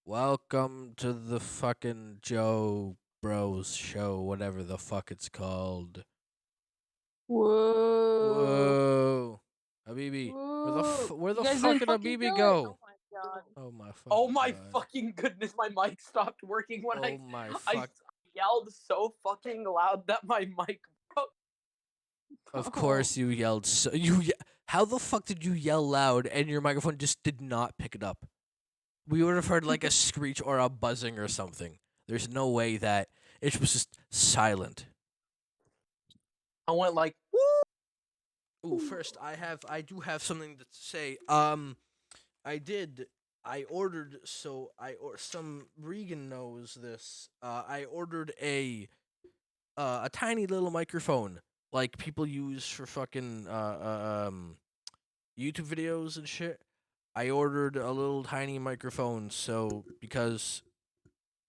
Welcome to the fucking JoBros show, whatever the fuck it's called. Whoa. Whoa, Habibi, Whoa. where the You guys fuck didn't did fucking Habibi do it? go? Oh my god. Oh my fucking Oh my god. fucking goodness, my mic stopped working when Oh my I fuck. yelled so fucking loud that my mic broke. Of course you yelled so how the fuck did you yell loud and your microphone just did not pick it up? We would have heard like a screech or a buzzing or something. There's no way that it was just silent. I went like, woo! Ooh, first I do have something to say. I ordered some Regan knows this. I ordered a tiny little microphone like people use for fucking YouTube videos and shit. I ordered a little tiny microphone because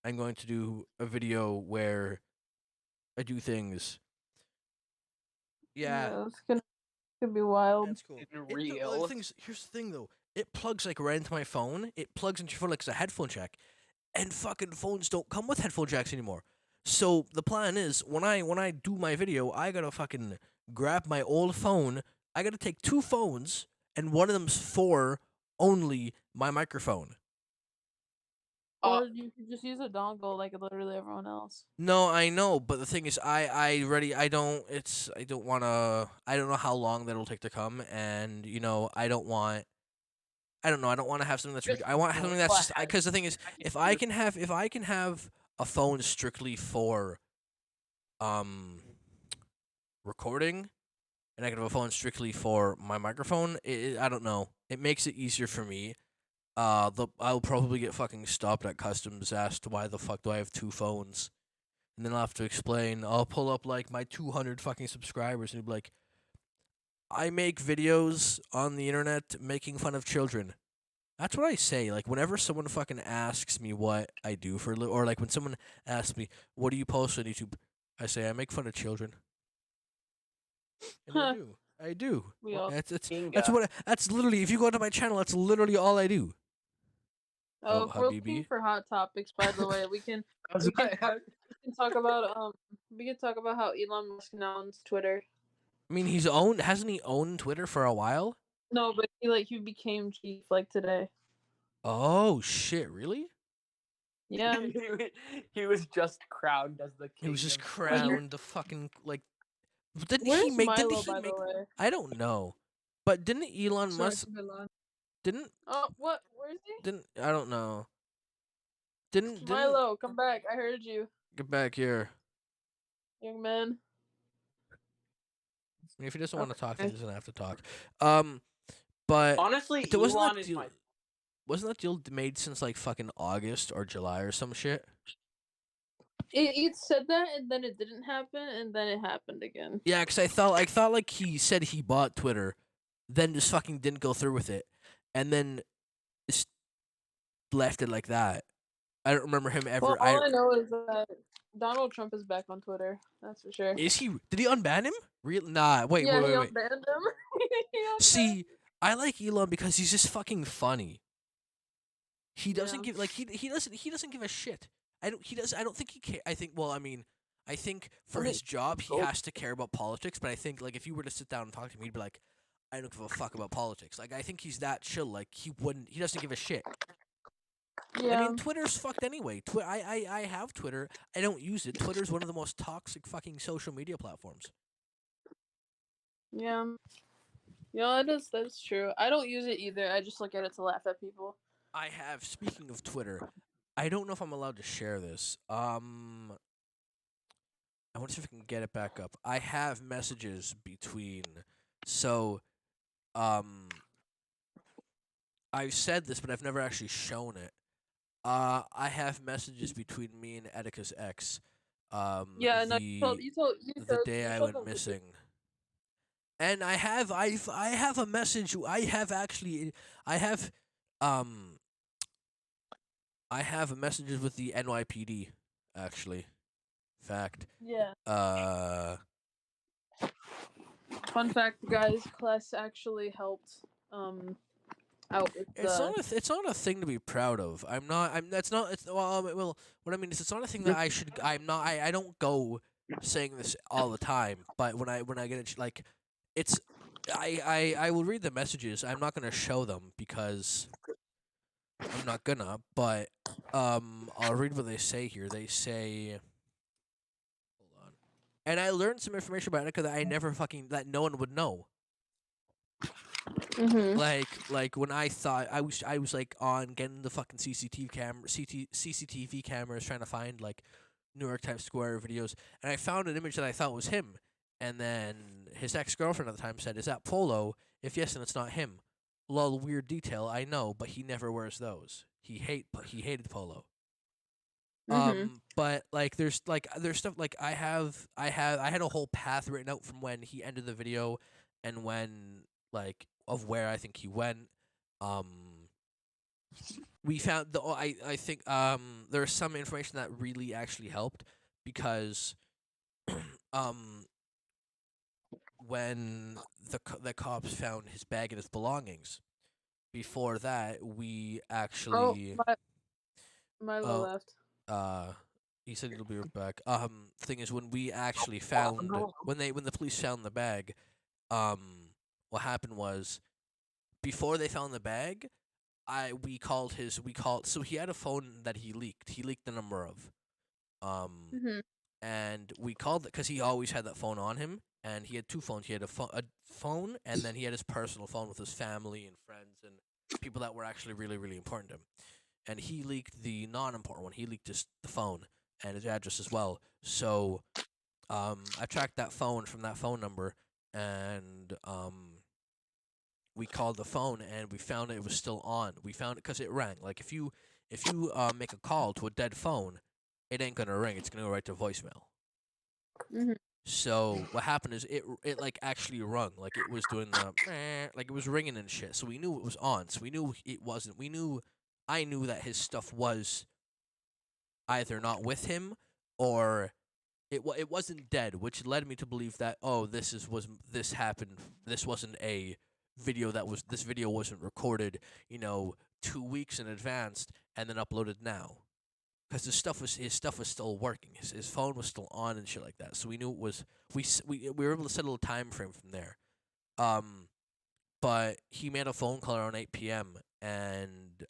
I'm going to do a video where I do things. Yeah. It's gonna be wild. That's cool. Real. Here's the thing though. It plugs like right into my phone. It plugs into your phone like it's a headphone jack, and fucking phones don't come with headphone jacks anymore. So the plan is when I do my video, I gotta fucking grab my old phone. I gotta take two phones, and one of them's for only my microphone. Or you could just use a dongle like literally everyone else. No, I know, but the thing is, I don't wanna, I don't know how long that'll take to come, and I don't want. I don't know. I don't want to have something that's. I want something that's just because the thing is, if I can have a phone strictly for recording, and I can have a phone strictly for my microphone, I don't know. It makes it easier for me. I'll probably get fucking stopped at customs, asked why the fuck do I have two phones, and then I'll have to explain. I'll pull up like my 200 fucking subscribers, and he'll be like, I make videos on the internet making fun of children. That's what I say. Like whenever someone fucking asks me what I do for a living, or like when someone asks me, "What do you post on YouTube?" I say I make fun of children, and I Huh. do. I do. We all. That's literally. If you go to my channel, that's literally all I do. Oh, if we're looking Habibi. for hot topics, by the way, we can talk about we can talk about how Elon Musk now owns Twitter. I mean, hasn't he owned Twitter for a while? No, but he became chief like today. Oh shit! Really? Yeah. he was just crowned as the king. He was just of crowned the fucking like. Where's Milo, by the way? I don't know, but didn't Elon Sorry, Musk Milan. didn't Oh, what? Where is he? didn't I don't know. Didn't Milo, come back. I heard you, get back here. young man. I mean, if he doesn't want to talk, then Okay. he doesn't have to talk. But Honestly, wasn't Elon that is deal, my. wasn't that deal made since like fucking August or July or some shit? It said that, and then it didn't happen, and then it happened again. Yeah, because I thought like he said he bought Twitter, then just fucking didn't go through with it, and then just left it like that. I don't remember him ever. Well, all I know is that Donald Trump is back on Twitter. That's for sure. Is he? Did he unban him? Real? Nah. Wait. He Wait. unbanned him. See, I like Elon because he's just fucking funny. He doesn't give like he doesn't give a shit. I don't think he care. I think for his job he has to care about politics, but I think like if you were to sit down and talk to him, he'd be like, I don't give a fuck about politics. Like I think he's that chill. Like he doesn't give a shit. Yeah. I mean, Twitter's fucked anyway. I have Twitter. I don't use it. Twitter's one of the most toxic fucking social media platforms. Yeah. Yeah, that's true. I don't use it either. I just look at it to laugh at people. Speaking of Twitter, I don't know if I'm allowed to share this. I want to see if I can get it back up. I have messages between. So, I've said this, but I've never actually shown it. I have messages between me and Etika's ex. Yeah, no, you told the day I went missing. And I have a message. I have messages with the NYPD actually. Fact. Yeah. Fun fact, guys, Kles actually helped out with It's the. not it's not a thing to be proud of. I'm not. I'm. That's not. It's well. What I mean is, it's not a thing that I should. I'm not. I don't go saying this all the time. But when I get it, like, it's. I will read the messages. I'm not gonna show them because I'm not gonna. But I'll read what they say here. They say. Hold on. And I learned some information about Annika that I never fucking that no one would know. Mhm. Like when I thought I was like on getting the fucking CCTV cameras trying to find like New York Times Square videos, and I found an image that I thought was him, and then his ex-girlfriend at the time said, "Is that Polo? If yes, then it's not him." Lol, weird detail, I know, but he never wears those. He hated Polo. Mhm. But like there's stuff like I had a whole path written out from when he ended the video and when like of where I think he went. Um we found I think there's some information that really actually helped because um when the cops found his bag and his belongings. Before that, we Oh, actually Milo uh left. Uh, he said he'll be right back. Thing is, when we actually Oh, found no. when the police found the bag, what happened was before they found the bag, we called so he had a phone that he leaked. He leaked the number of, um, Mhm. and we called it because he always had that phone on him, and he had two phones. He had a phone, and then he had his personal phone with his family and friends and people that were actually really really important to him. And he leaked the non-important one. He leaked the phone and his address as well. So I tracked that phone from that phone number, and we called the phone and we found it was still on. We found it because it rang. Like if you make a call to a dead phone, it ain't gonna ring. It's gonna go right to voicemail. Mhm. So what happened is it like actually rung, like it was doing the like it was ringing and shit. So we knew it was on. So we knew it wasn't. I knew that his stuff was either not with him or it wasn't dead, which led me to believe that this happened. This wasn't a video this video wasn't recorded, 2 weeks in advance and then uploaded now. Because his stuff was still working. His phone was still on and shit like that. So we knew it was we were able to settle a time frame from there. Um, but he made a phone call around 8 p.m. and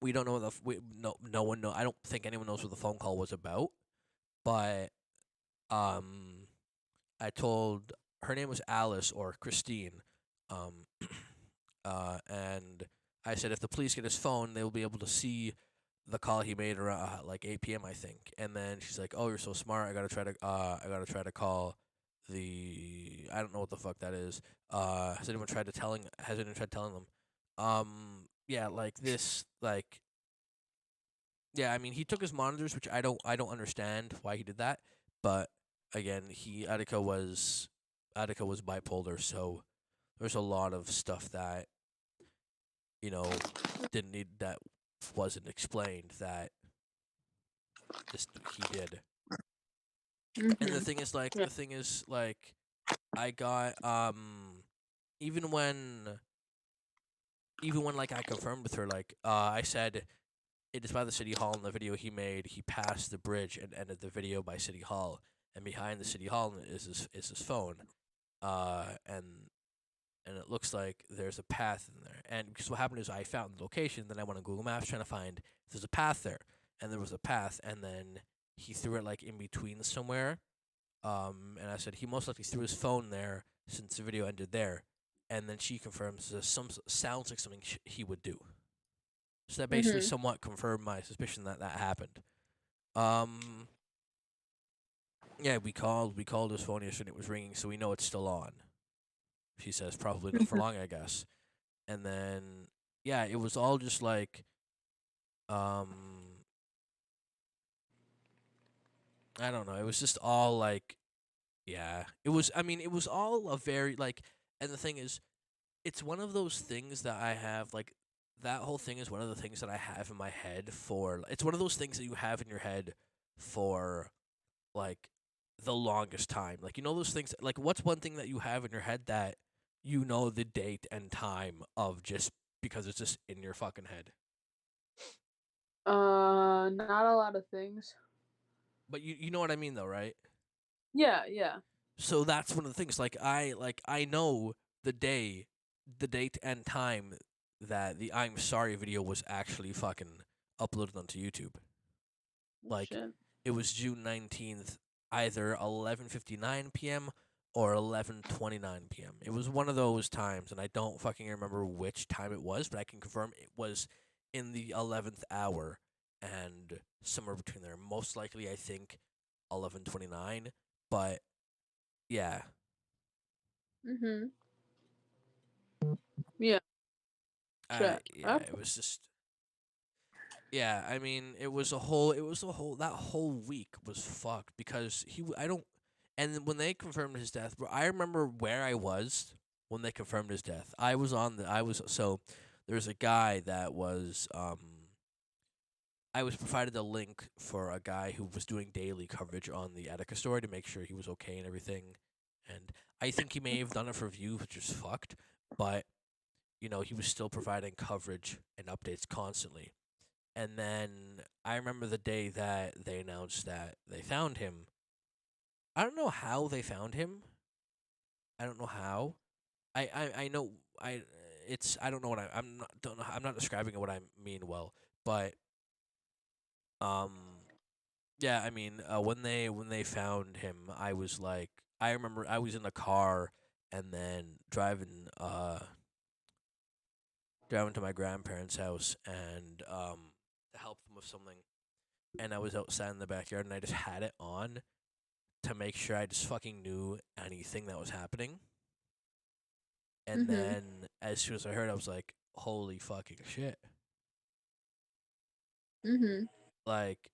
we don't know what no one know. I don't think anyone knows what the phone call was about. But um, I told her name was Alice or Christine, um, and I said if the police get his phone, they will be able to see the call he made around like 8 p.m. I think. And then she's like, "Oh, you're so smart. I gotta try to call the I don't know what the fuck that is. Has anyone tried telling them? Yeah, like this, like yeah. I mean, he took his monitors, which I don't understand why he did that. But again, Attica was bipolar, so there's a lot of stuff that you know didn't need that wasn't explained that this he did. And Mhm. Yeah. the thing is like I got even when like I confirmed with her like I said it is by the city hall in the video he made he passed the bridge and ended the video by city hall and behind the city hall is his phone and it looks like there's a path in there. And because what happened is I found the location, then I went on Google Maps trying to find if there's a path there, and there was a path, and then he threw it like in between somewhere. And I said he most likely threw his phone there since the video ended there, and then she confirms this sounds like something he would do. So that basically Mhm. somewhat confirmed my suspicion that that happened. Um, yeah, we called his phone yesterday. It was ringing, so we know it's still on. She says probably not for Mhm. long, I guess. And then yeah, it was all just like um I don't know, it was just all like yeah. It was all a very like and the thing is it's one of those things that I have like that whole thing is one of the things that I have in my head for it's one of those things that you have in your head for like the longest time. Like those things like what's one thing that you have in your head that you know the date and time of just because it's just in your fucking head. Not a lot of things. But you know what I mean though, right? Yeah. So that's one of the things. I know the date and time that the I'm sorry video was actually fucking uploaded onto YouTube. Like Shit. it was June 19th, either 11:59 p.m. or 11:29 p.m. It was one of those times, and I don't fucking remember which time it was, but I can confirm it was in the 11th hour and somewhere between there. Most likely, I think 11:29, but yeah, Mhm. Yeah. Shit. yeah, it was just. Yeah, I mean, that whole week was fucked because I don't, and then when they confirmed his death, bro, I remember where I was when they confirmed his death. So there's a guy that was, I was provided a link for a guy who was doing daily coverage on the Attica story to make sure he was okay and everything, and I think he may have done it for views, which is fucked, but, he was still providing coverage and updates constantly. And then I remember the day that they announced that they found him. I don't know how they found him. I don't know how. I know I don't know what I'm not describing what I mean well, but um yeah, I mean when they found him, I was like I remember I was in the car and then driving to my grandparents' house and to help them with something, and I was outside in the backyard and I just had it on to make sure I just fucking knew anything that was happening. And Mhm. then as soon as I heard, I was like, "Holy fucking shit!" Mhm. Like,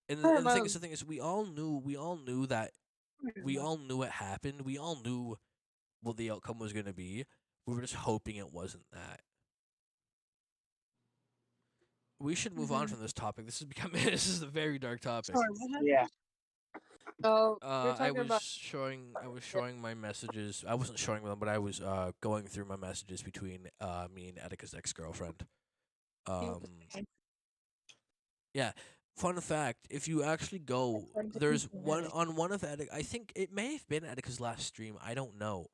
and I and remember. the thing is, we all knew it happened. We all knew what the outcome was gonna be. We were just hoping it wasn't that. We should move on Mhm. from this topic. This is becoming this is a very dark topic. Sorry, what happened? Yeah. Oh, we're I talking was about. showing my messages. I wasn't showing them, but I was going through my messages between me and Attica's ex girlfriend. Yeah. Fun fact: if you actually go, there's one on one of Attica. I think it may have been Attica's last stream. I don't know,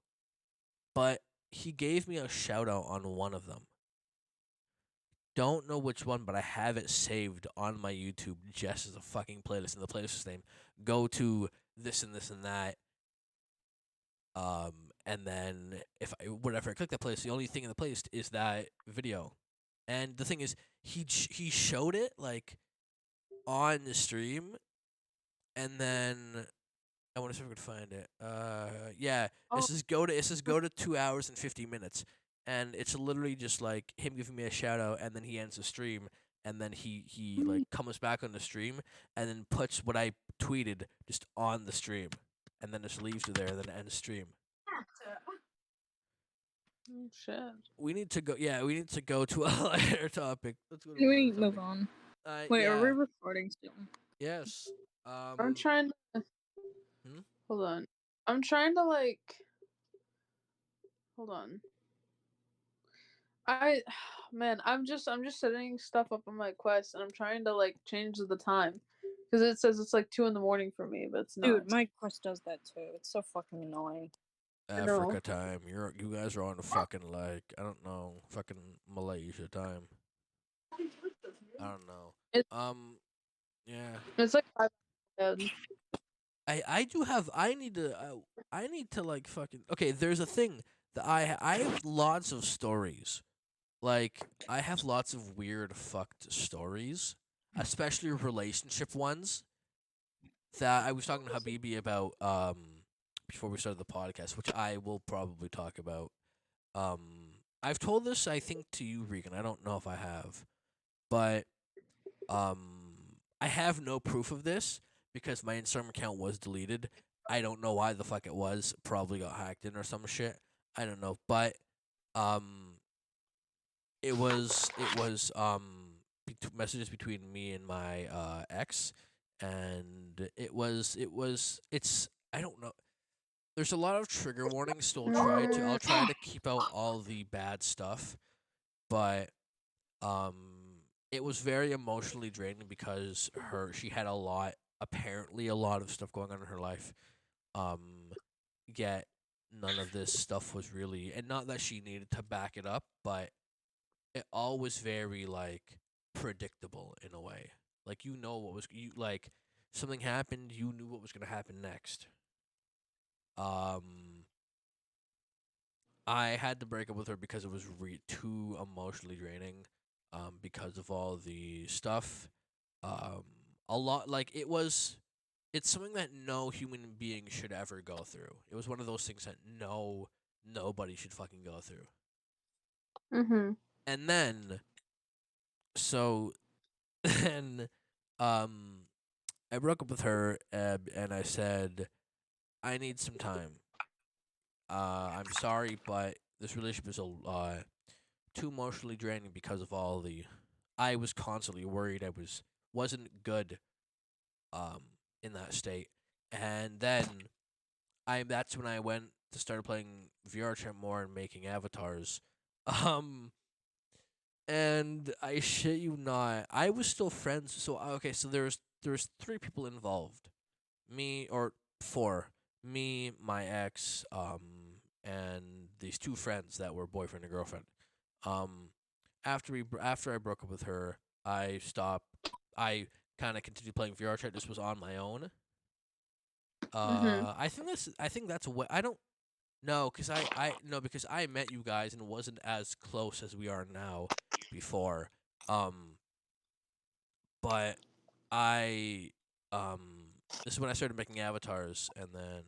but he gave me a shout out on one of them. Don't know which one, but I have it saved on my YouTube just as a fucking playlist. And the playlist is named "Go to this and this and that." And then if I click that playlist, the only thing in the playlist is that video. And the thing is, he showed it like on the stream, and then I want to see if I could find it. Yeah, Oh. it says go to 2 hours and 50 minutes, and it's literally just like him giving me a shout out, and then he ends the stream, and then he like comes back on the stream, and then puts what I tweeted just on the stream, and then just leaves it there, and then ends stream. Oh, shit. We need to go. Yeah, we need to go to a lighter topic. Let's go to Can a we lighter move topic. on? Wait, are we Yeah. recording still? Yes. I'm trying to. Hmm? Hold on. I'm trying to like. Hold on. Man, I'm just setting stuff up on my quest, and I'm trying to like change the time, because it says it's like 2 in the morning for me, but it's not. Dude, my quest does that too. It's so fucking annoying. I know. Africa time. You guys are on the fucking like I don't know fucking Malaysia time. I don't know. It- Yeah. It's like 5 ahead. I do have. I need to like fucking. Okay, there's a thing that I have lots of stories. Like I have lots of weird fucked stories, especially relationship ones that I was talking to Habibi about before we started the podcast, which I will probably talk about. Um, I've told this I think to you, Regan. I don't know if I have, but I have no proof of this because my Instagram account was deleted. I don't know why the fuck it was. Probably got hacked in or some shit. I don't know, but um, messages between me and my ex, and it's I don't know. there's a lot of trigger warnings, so I'll try to keep out all the bad stuff, but it was very emotionally draining because she had apparently a lot of stuff going on in her life. Yet none of this stuff was really, and not that she needed to back it up, but it all was very like predictable in a way. Like like something happened, you knew what was gonna happen next. I had to break up with her because it was too emotionally draining. Because of all the stuff. A lot like it's something that no human being should ever go through. It was one of those things that nobody should fucking go through. Mhm. And then so then I broke up with her, and I said I need some time. I'm sorry, but this relationship is too emotionally draining because of all the. I was constantly worried wasn't good um in that state, and then that's when I went to start playing VR chat more and making avatars, um. And I shit you not, I was still friends. So okay, so there's three people involved, me or four, me, my ex, and these two friends that were boyfriend and girlfriend. Um, after I broke up with her, I stopped. I kind of continued playing VR chat. This was on my own. Mhm. I think that's what I don't know because I no because I met you guys and wasn't as close as we are now before. Um, but I um this is when I started making avatars, and then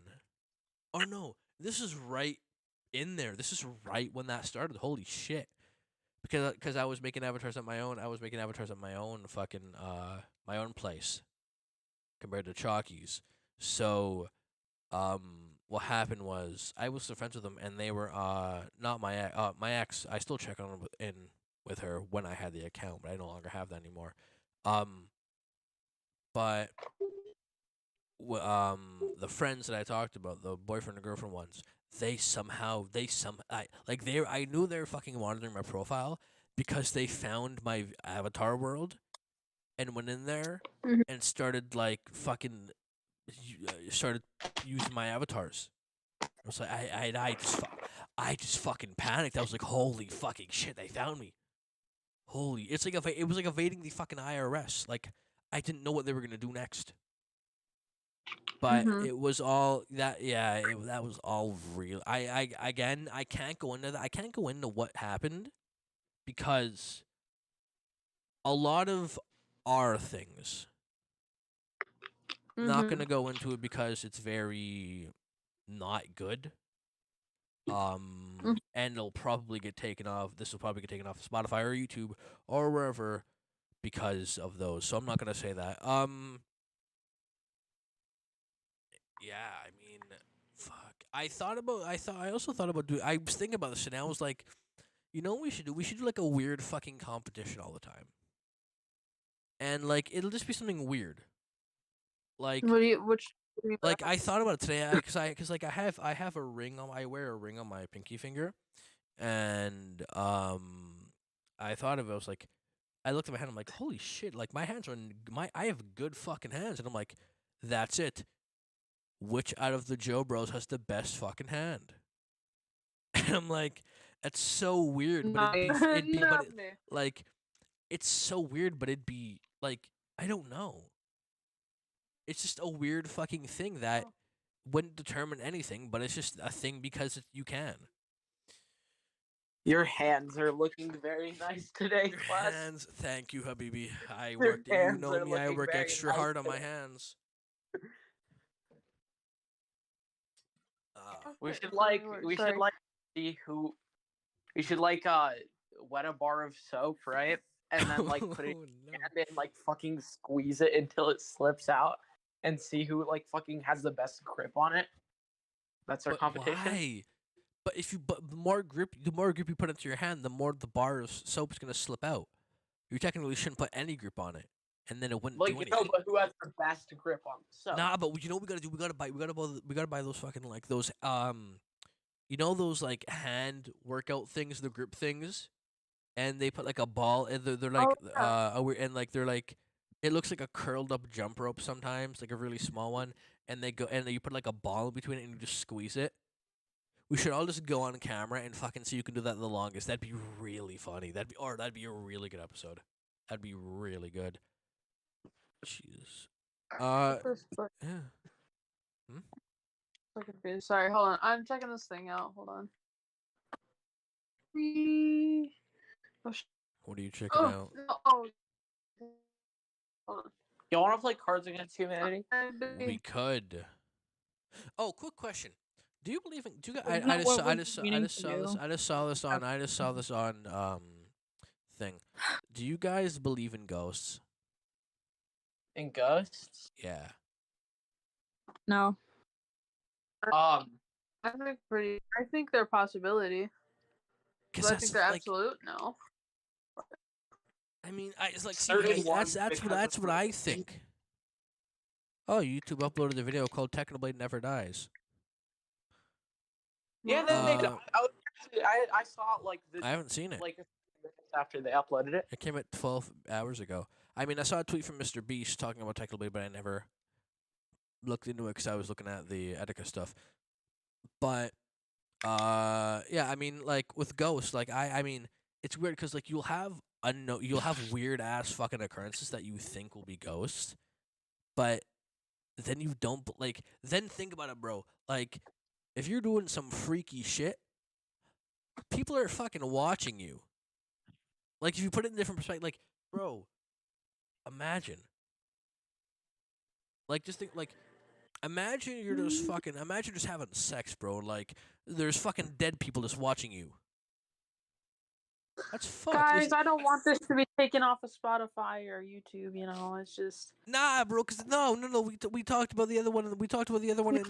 oh no, this is right in there. This is right when that started. Holy shit. Because I was making avatars at my own. I was making avatars at my own fucking my own place compared to Chalky's. So what happened was I was still friends with them, and they were not my ex. I still check on in with her when I had the account, but I no longer have that anymore. Um but the friends that I talked about, the boyfriend and girlfriend ones, I knew they were fucking monitoring my profile because they found my avatar world and went in there Mhm. and started like fucking started using my avatars. I was like, I just fucking panicked. I was like, holy fucking shit, they found me. Holy, it was like evading the fucking IRS. Like I didn't know what they were gonna do next. But Mhm. it was all that. Yeah, that was all real. I can't go into that. I can't go into what happened because a lot of our things. Not Mhm. gonna go into it because it's very not good. And it'll probably get taken off. This will probably get taken off Spotify or YouTube or wherever because of those. So I'm not gonna say that. Yeah, I mean, fuck. I also thought about doing. I was thinking about this, and I was like, you know what we should do? We should do like a weird fucking competition all the time, and like it'll just be something weird. Like, What do you mean by like I thought about it today, because like I have a ring on. I wear a ring on my pinky finger, and I thought of it. I was like, I looked at my hand. I'm like, holy shit! Like my hands are I have good fucking hands, and I'm like, that's it. Which out of the JoBros has the best fucking hand? And I'm like, that's so weird, but Not me. Not me. like, it's so weird, but it'd be like, I don't know. It's just a weird fucking thing that wouldn't determine anything, but it's just a thing because you can. Your hands are looking very nice today, Your Kles. hands, thank you, Habibi. I Your worked. You hands know are me. I looking work very extra nice hard on my today. hands. We should Sorry. see who we should wet a bar of soap, right? And then like put it Oh, no. and then like fucking squeeze it until it slips out and see who like fucking has the best grip on it. That's our But competition. why? But the more grip you put into your hand, the more the bar of soap is gonna slip out. You technically shouldn't put any grip on it, and then it wouldn't Like, do you anything. know, but who has the best grip on the soap? Nah, but you know what we gotta do? We gotta buy those fucking like those you know those like hand workout things, the grip things, and they put like a ball, and they're like Oh, yeah. and like they're like it looks like a curled up jump rope sometimes, like a really small one, and they go and you put like a ball in between it and you just squeeze it. We should all just go on camera and fucking see who can do that the longest. That'd be really funny. That'd be a really good episode. That'd be really good. Jesus. Yeah. So confused. Sorry, hold on. I'm checking this thing out. Hold on. Oh, What are you checking out? no, oh. Hold on. You want to play Cards Against Humanity? We could. Oh, quick question. Do you believe in? Do you? Isn't that what we're meaning to do? I just saw this on thing. Do you guys believe in ghosts? In Ghosts? Yeah. No. Um, I think they're a possibility. Cause But I that's think they're like, absolute. No. I mean, it's like, see, Certain hey, ones that's because of what I the- think. Oh, YouTube uploaded the video called Technoblade Never Dies. yeah, then they. Uh, I saw it like this. I haven't seen it. Like a few minutes after they uploaded it. It came at 12 hours ago. I mean, I saw a tweet from Mr. Beast talking about Technoblade, but I never looked into it because I was looking at the Etika stuff. But yeah, I mean, like with ghosts, like I mean, it's weird because like you'll have weird ass fucking occurrences that you think will be ghosts, but then you don't like. Then think about it, bro. Like if you're doing some freaky shit, people are fucking watching you. Like if you put it in a different perspective, like bro, imagine. Like just think like. Imagine you're just fucking. Imagine just having sex, bro. Like there's fucking dead people just watching you. That's fucked. Guys, I don't want this to be taken off of Spotify or YouTube. You know, it's just. Nah, bro. Cause no. We talked about the other one. We talked about the other one in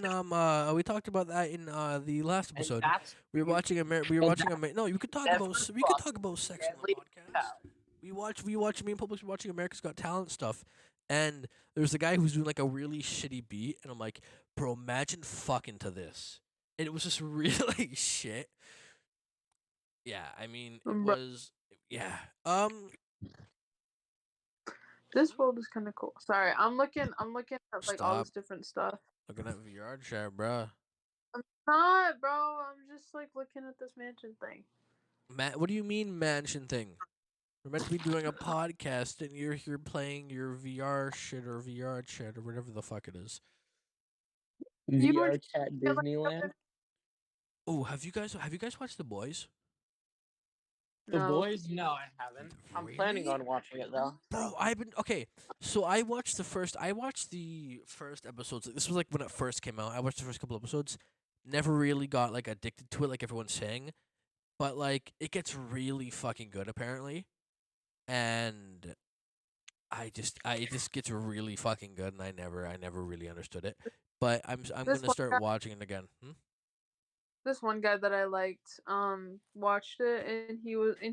We talked about that in the last And episode. that's We were watching No, you could talk Never about. We could talk about sex on the deadly podcast. We watch. Me and Publix were watching America's Got Talent stuff, and there's a guy who's doing like a really shitty beat, and I'm like, bro, imagine fucking to this. And it was just really shit. Yeah, I mean, it Bro. was. Yeah. This world is kind of cool. Sorry, I'm looking at like all this Stop. different stuff. Looking at VR chat, bruh. I'm not, bro. I'm just like looking at this mansion thing. What do you mean mansion thing? We're meant to be doing a podcast, and you're here playing your VR shit or VR chat or whatever the fuck it is. You were- VR chat Disneyland. Oh, have you guys watched The Boys? The No. Boys? No, I haven't. I'm planning Really? on watching it though. Bro, I've been okay. So I watched the first episodes. This was like when it first came out. I watched the first couple episodes. Never really got like addicted to it like everyone's saying. But like it gets really fucking good apparently. And it just gets really fucking good, and I never really understood it. But I'm This gonna one start guy- watching it again. This one guy that I liked, watched it, and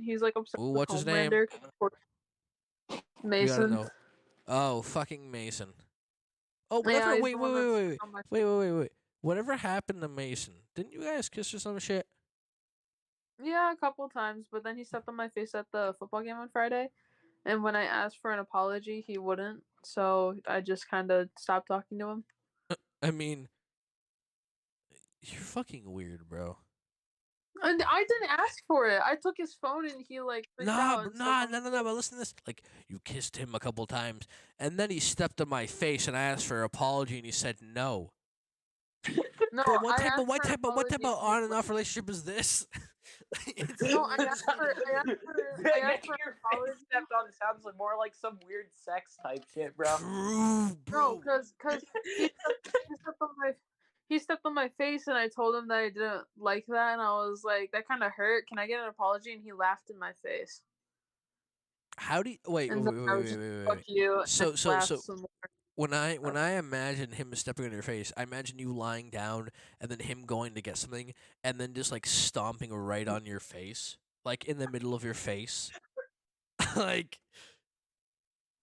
he's like obsessed Ooh, with what's his name? Homelander. We gotta Mason. know. Oh, fucking Mason. Oh, Yeah, whatever. he's Wait. the one that's on my- Wait. Whatever happened to Mason? Didn't you guys kiss or some shit? Yeah, a couple times, but then he stepped on my face at the football game on Friday, and when I asked for an apology, he wouldn't. So I just kind of stopped talking to him. I mean, you're fucking weird, bro. And I didn't ask for it. I took his phone and he like freaked out. and stepped on- No. But listen to this. Like, you kissed him a couple times, and then he stepped on my face, and I asked for an apology, and he said no. No, Bro, I what asked for an type of apology and he on and off wouldn't. relationship is this? No, I asked for an Your face apology. stepped on sounds like more like some weird sex type shit, bro. True, No, bro. because he stepped on my face, and I told him that I didn't like that, and I was like, that kind of hurt. Can I get an apology? And he laughed in my face. How do you wait? And Wait. then I was just, Fuck Wait. you. So- and so- laughed so- some more. When I imagine him stepping on your face, I imagine you lying down and then him going to get something and then just like stomping right on your face, like in the middle of your face, like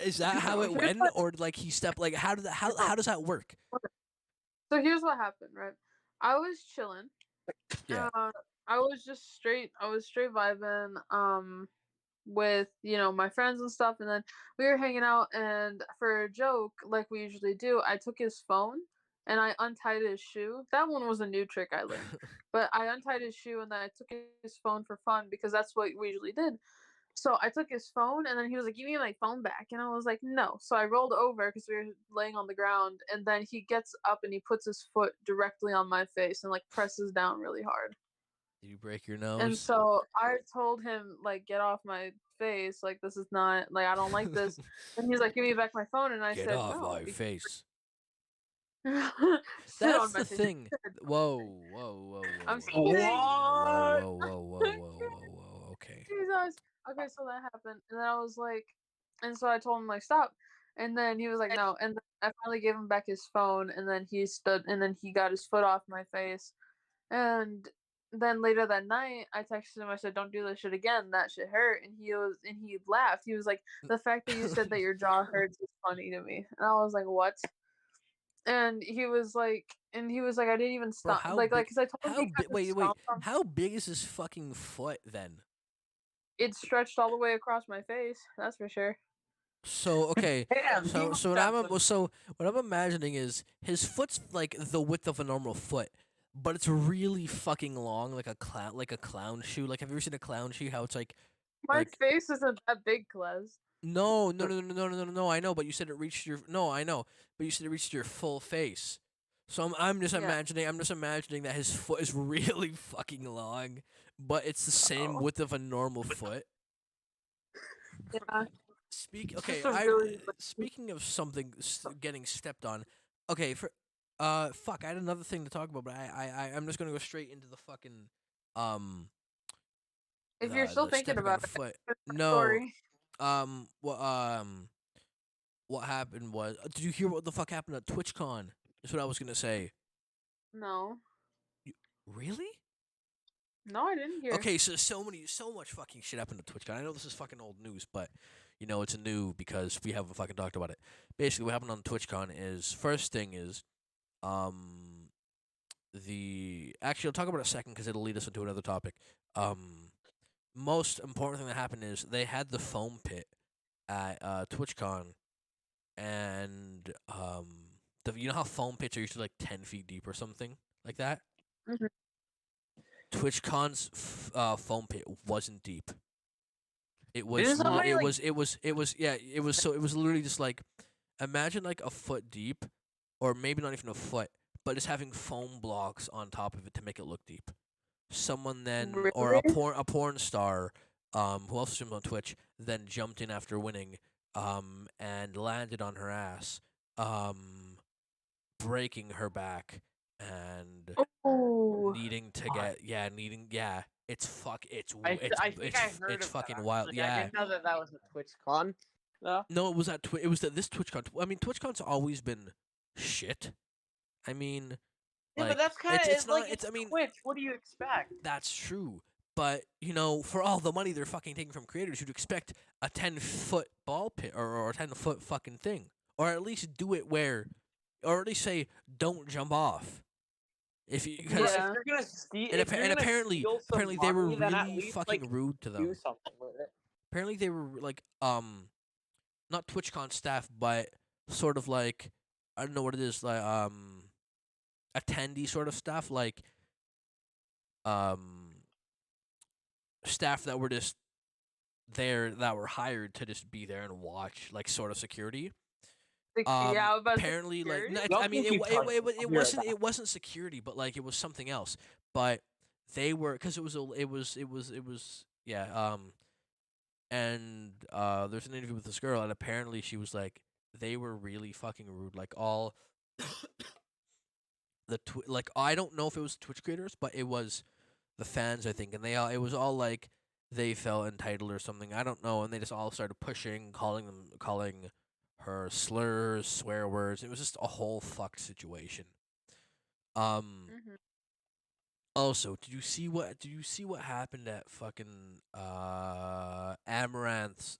Is that how it Here's went, what- or like he stepped? Like how did that? How does that work? So here's what happened, right? I was chilling. Yeah. I was just straight. I was straight vibing. With my friends and stuff, and then we were hanging out. And for a joke, like we usually do, I took his phone and I untied his shoe. That one was a new trick I learned, but I untied his shoe and then I took his phone for fun because that's what we usually did. So I took his phone and then he was like, "Give me my phone back," and I was like, "No." So I rolled over because we were laying on the ground, and then he gets up and he puts his foot directly on my face and like presses down really hard. Did you break your And nose? so I told him, like, "Get off my face. Like, this is not, like, I don't like this." And he's like, "Give me back my phone." And I Get said, off "No." my face. Sit That's on my the face. thing. Whoa, whoa, whoa, whoa, I'm whoa, kidding. whoa, What? whoa, whoa, whoa, whoa, whoa, whoa. Okay. Jesus. Okay, so that happened. And then I was like, and so I told him, like, stop. And then he was like, no. And then I finally gave him back his phone. And then he stood, and then he got his foot off my face. And then later that night, I texted him. I said, "Don't do this shit again. That shit hurt." And he laughed. He was like, "The fact that you said that your jaw hurts is funny to me." And I was like, "What?" And he was like, "I didn't even Bro, stop." Like, cause I told him how he big? couldn't Wait. stomp on. How big is his fucking foot then? It stretched all the way across my face. That's for sure. So okay, Damn, so he so must have some- so what I'm imagining is his foot's like the width of a normal foot, but it's really fucking long, like a clown shoe. Like, have you ever seen a clown shoe? How it's like My like face isn't that big, Kles. no. I know, but you said it reached your no. I know, but you said it reached your full face. So I'm just Yeah. imagining that his foot is really fucking long, but it's the same Oh. width of a normal foot. Yeah. Okay, Just a really. speaking of something getting stepped on. Okay, fuck, I had another thing to talk about, but I'm just gonna go straight into the fucking um If you're still the thinking stepping on about the it, foot. it's my No, story. what what happened was, did you hear what the fuck happened at TwitchCon? Is what I was gonna say. No. Really? No, I didn't hear. Okay, so much fucking shit happened at TwitchCon. I know this is fucking old news, but it's new because we haven't fucking talked about it. Basically, what happened on TwitchCon is, first thing is, um, actually I'll talk about it a second because it'll lead us into another topic. Most important thing that happened is they had the foam pit at TwitchCon, and you know how foam pits are usually like 10 feet deep or something like that. Mhm. TwitchCon's foam pit wasn't deep. It was Didn't somebody, it like- was yeah, it was literally just like, imagine like a foot deep, or maybe not even a foot, but just having foam blocks on top of it to make it look deep. Someone then, or Really? a porn star, who also streams on Twitch, then jumped in after winning, and landed on her ass, breaking her back and Oh. needing to God. needing it's fuck it's I it's think I heard it's of fucking that. wild. Like, Yeah. I didn't know that was a TwitchCon. Though. No, it was it was this TwitchCon. I mean, TwitchCon's always been shit. I mean, Yeah, like, but that's kind of it's like not. it's I mean, Twitch. What do you expect? that's true. But for all the money they're fucking taking from creators, you'd expect a 10-foot ball pit, or a 10-foot fucking thing, or at least do it where, or at least say don't jump off. If you Bro, because Yeah. if you're gonna steal, and, if you're gonna steal some apparently they were money, then at really least fucking rude to do them. something with it. Apparently they were like not TwitchCon staff, but sort of like, I don't know what it is, like attendee sort of staff, like um staff that were just there, that were hired to just be there and watch, like, sort of security. Yeah, I was about to say Apparently, like, security. Y'all I mean, can keep talking. I'll be right back. it wasn't security, but like it was something else. But they were, because yeah. And there's an interview with this girl, and apparently she was like, they were really fucking rude. Like, all like, I don't know if it was Twitch creators, but it was the fans, I think, and it was all like they felt entitled or something. I don't know, and they just all started pushing, calling her slurs, swear words. It was just a whole fucked situation. Mhm. Also, did you see what happened at fucking Amaranth's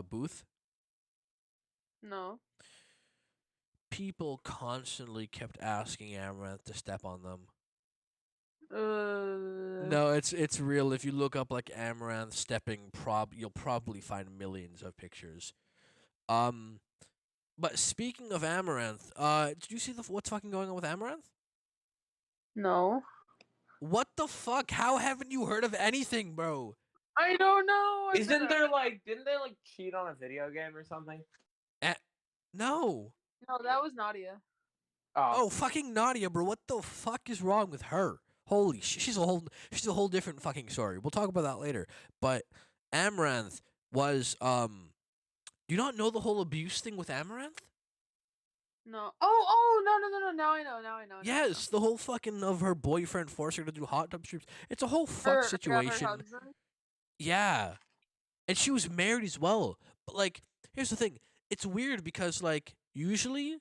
booth? No. People constantly kept asking Amaranth to step on them. Uh. No, it's real. If you look up like Amaranth stepping, you'll probably find millions of pictures. But speaking of Amaranth, did you see what's fucking going on with Amaranth? No. What the fuck? How haven't you heard of anything, bro? I don't know. Isn't there like, didn't they like cheat on a video game or something? No. No, that was Nadia. Oh, fucking Nadia, bro. What the fuck is wrong with her? Holy shit, she's a whole different fucking story. We'll talk about that later. But Amaranth was do you not know the whole abuse thing with Amaranth? No. Oh, no. Now I know. Yes, the whole fucking of her boyfriend forcing her to do hot tub streams. It's a whole fuck Her situation. husband. Yeah. And she was married as well. But like, here's the thing. It's weird because like usually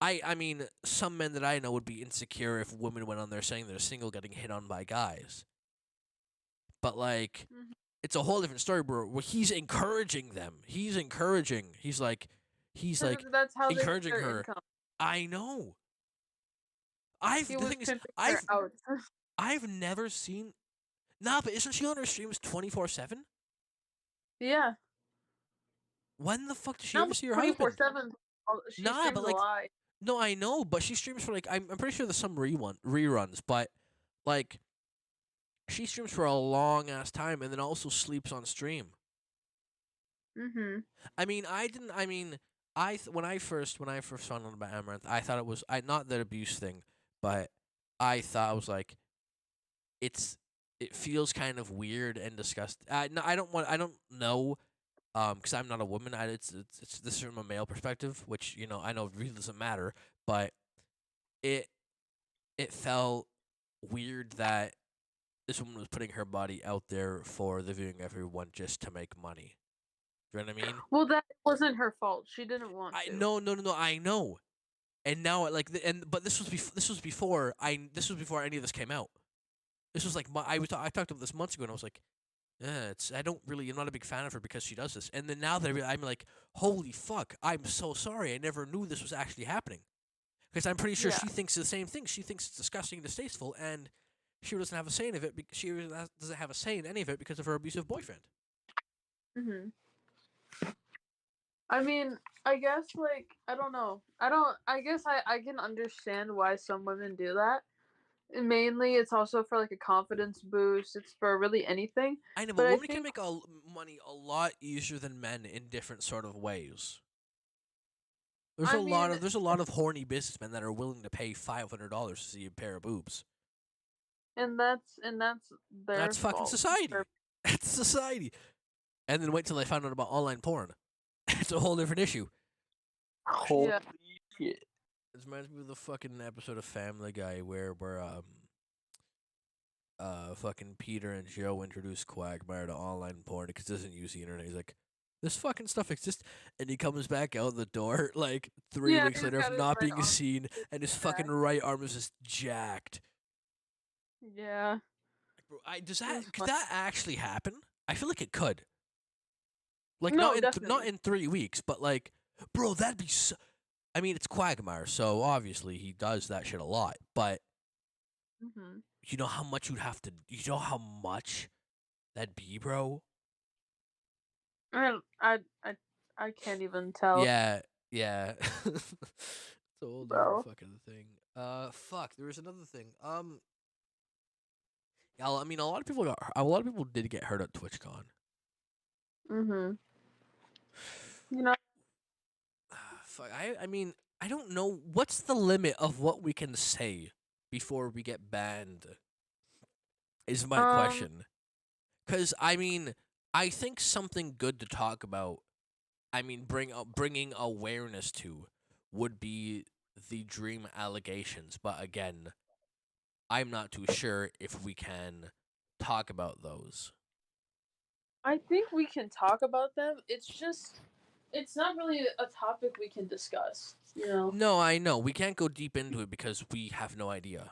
I mean, some men that I know would be insecure if women went on there saying they're single getting hit on by guys. But like Mhm. it's a whole different story, bro, where he's encouraging them. He's like That's how they get encouraging their her. income. I know. He The was thing is, pimping her out. I've never seen. Nah, but isn't she on her streams 24/7? Yeah. When the fuck does she Now ever see her husband? 24/7. She Nah, streams but a like, lot. no, I know, but she streams for like I'm pretty sure there's some reruns, but like she streams for a long ass time and then also sleeps on stream. Mhm. I mean, I didn't. I mean, when I first found out about Amaranth, I thought it was not that abuse thing, but I thought I was like, it feels kind of weird and disgusting. No, I don't know, because I'm not a woman. It's this is from a male perspective, which I know really doesn't matter, but it it felt weird that this woman was putting her body out there for the viewing everyone just to make money. Do you know what I mean? Well, that wasn't her fault. She didn't want to. No. I know. And now, like, but this was before any of this came out. This was like I talked about this months ago, and I was like, I'm not a big fan of her because she does this. And then now that I'm like, holy fuck, I'm so sorry. I never knew this was actually happening. Because I'm pretty sure Yeah. she thinks the same thing. She thinks it's disgusting and distasteful, and she doesn't have a say in it. She doesn't have a say in any of it because of her abusive boyfriend. Mhm. I mean, I guess like I don't know. I guess I can understand why some women do that. And mainly, it's also for like a confidence boost. It's for really anything. I know, But but I women can think make money a lot easier than men in different sort of ways. There's I mean, a lot of horny businessmen that are willing to pay $500 to see a pair of boobs. and that's their That's fucking fault. society. That's society. And then wait till they find out about online porn. It's a whole different issue. Holy Yeah. shit. It reminds me of the fucking episode of Family Guy where fucking Peter and Joe introduce Quagmire to online porn because he doesn't use the internet. He's like, this fucking stuff exists, and he comes back out the door like 3 weeks he's later got of his not right being arm seen, and his fucking jacked. right arm is just jacked. Yeah. Bro, could funny. that actually happen? I feel like it could. Like No, not definitely. in 3 weeks, but like, bro, that'd be. I mean, it's Quagmire, so obviously he does that shit a lot. But Mhm. you know how much you'd have to. You know how much that'd be, bro. I I I I can't even tell, Yeah. It's a whole different bro. fucking thing. Fuck. There was another thing. Yeah, I mean, a lot of people did get hurt at TwitchCon. Mhm. You know, Fuck. I mean, I don't know what's the limit of what we can say before we get banned. Is my um, question. Because I mean, I think something good to talk about. I mean, bringing awareness to would be the Dream allegations. But again, I'm not too sure if we can talk about those. I think we can talk about them. It's not really a topic we can discuss. You know. No, I know we can't go deep into it because we have no idea.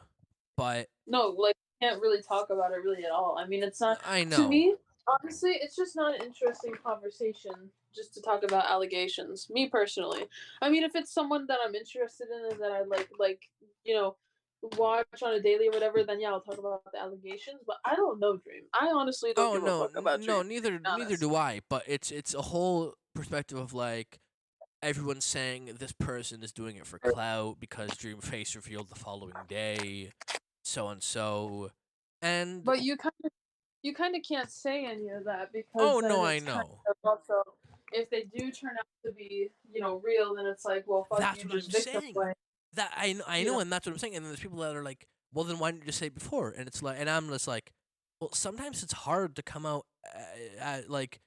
But No, like can't really talk about it really at all. I mean, it's not I to know. me. Honestly, it's just not an interesting conversation just to talk about allegations. Me personally, I mean, if it's someone that I'm interested in and that I like watch on a daily or whatever, then yeah, I'll talk about the allegations. But I don't know Dream. I honestly don't Oh give a no, fuck about no, Dream. neither do I. But it's a whole perspective of like everyone's saying this person is doing it for clout because Dream face revealed the following day, so and so, and But you kind of can't say any of that because oh then no, I it's kind know. of also if they do turn out to be real, then it's like, well, fuck That's you, what I'm just victim saying. blame. That I You know, know. and that's what I'm saying. And then there's people that are like, well, then why didn't you just say it before? And it's like, and I'm just like, well, sometimes it's hard to come out like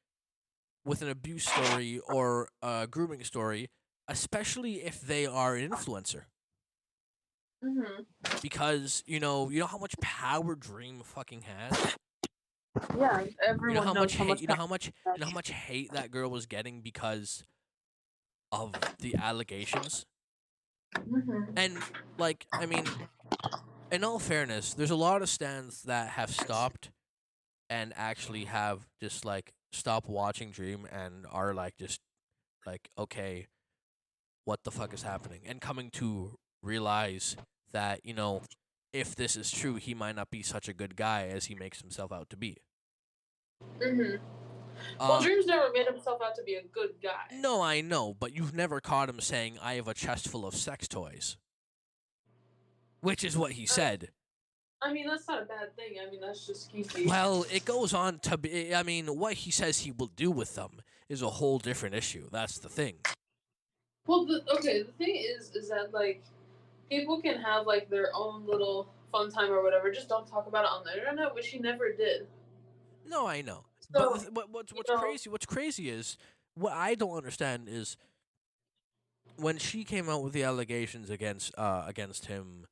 with an abuse story or a grooming story, especially if they are an influencer. Mhm. Because you know how much power Dream fucking has. Yeah, You know everyone how knows much how hate. much. You know how much. You know how much hate that girl was getting because of the allegations. Mhm. And like, I mean, in all fairness, there's a lot of stands that have stopped and actually have just like stopped watching Dream and are like just like, okay, what the fuck is happening? And coming to realize that, if this is true, he might not be such a good guy as he makes himself out to be. Mhm. Well, Uh Dream's never made himself out to be a good guy. no, I know, but you've never caught him saying I have a chest full of sex toys, which is what he said. I mean, that's not a bad thing. I mean, that's just geeky. Well, it goes on to be. I mean, what he says he will do with them is a whole different issue. That's the thing. Well, the thing is that like people can have like their own little fun time or whatever. Just don't talk about it on the internet, which he never did. No, I know. But So what's crazy? What's crazy is what I don't understand is when she came out with the allegations against him.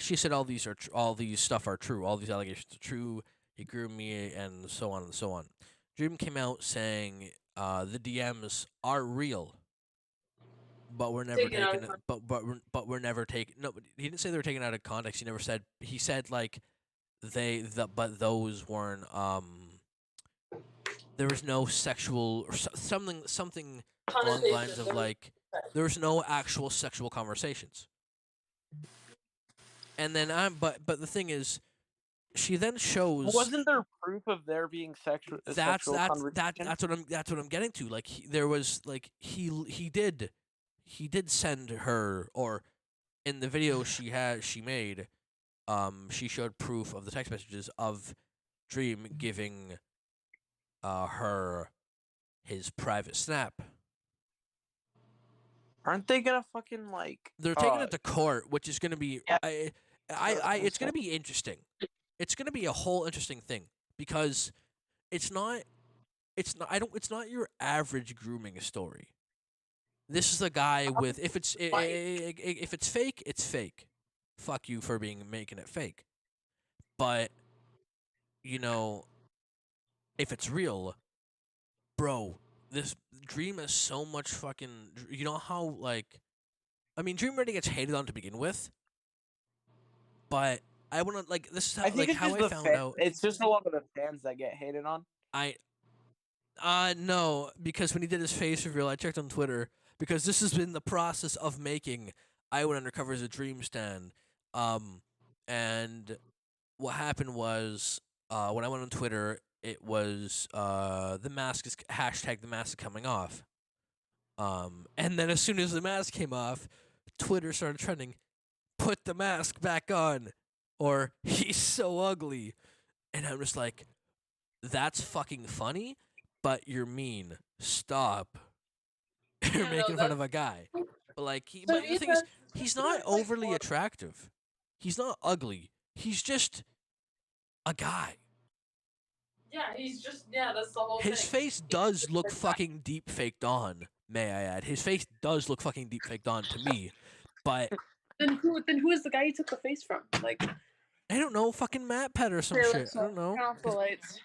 She said all these stuff are true. All these allegations are true. He groomed me and so on and so on. Dream came out saying the DMs are real, but we're never taken out taking of it. context. We're never taking. No, but he didn't say they were taken out of context. He never said. He said like but those weren't there was no sexual or something along the lines Connotation. of like there was no actual sexual conversations. And then but the thing is, she then shows Wasn't there proof of there being sexual conversation? that's what I'm getting to. Like there was like he did send her, or in the video she made, she showed proof of the text messages of Dream giving her his private snap. Aren't they gonna fucking like? They're taking it to court, which is going to be Yeah. it's going to be interesting. It's going to be a whole interesting thing because it's not it's not your average grooming story. This is a guy with if it's fake, it's fake. Fuck you for making it fake. But you know, if it's real, bro, this Dream is so much fucking. You know how like, I mean, Dream already gets hated on to begin with, but I want to like this is I how think it's how just I found out. It's just a lot of the fans that get hated on. I no, because when he did his face reveal, I checked on Twitter because this has been the process of making I Went Undercover as a Dream Stand. And what happened was when I went on Twitter, it was the mask is hashtag the mask is coming off. And then as soon as the mask came off, Twitter started trending, put the mask back on, or he's so ugly. And I'm just like, that's fucking funny, but you're mean. Stop. You're Yeah, no, making fun of a guy. But like to but the me thing is, that's he's not like overly more. attractive. He's not ugly. He's just a guy. Yeah, that's the whole His thing. face does look fucking deep faked on, may I add. His face does look fucking deep faked on to me. But Then who is the guy you took the face from? Like, I don't know, fucking Matt Pet or some here, shit. let's I don't know. turn off the lights.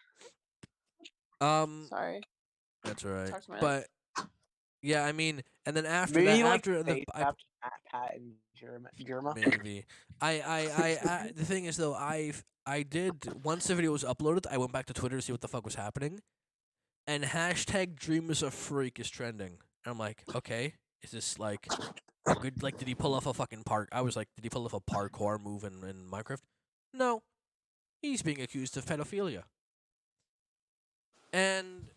Sorry. That's alright. Talk to my But yeah, I mean, and then after Maybe that, like after the face after Matt, Pat, and Germa. maybe the thing is though, I did once the video was uploaded, I went back to Twitter to see what the fuck was happening, and hashtag dream is a freak is trending. And I'm like, okay, is this like a good, like, did he pull off a fucking I was like, did he pull off a parkour move in Minecraft? No, he's being accused of pedophilia. And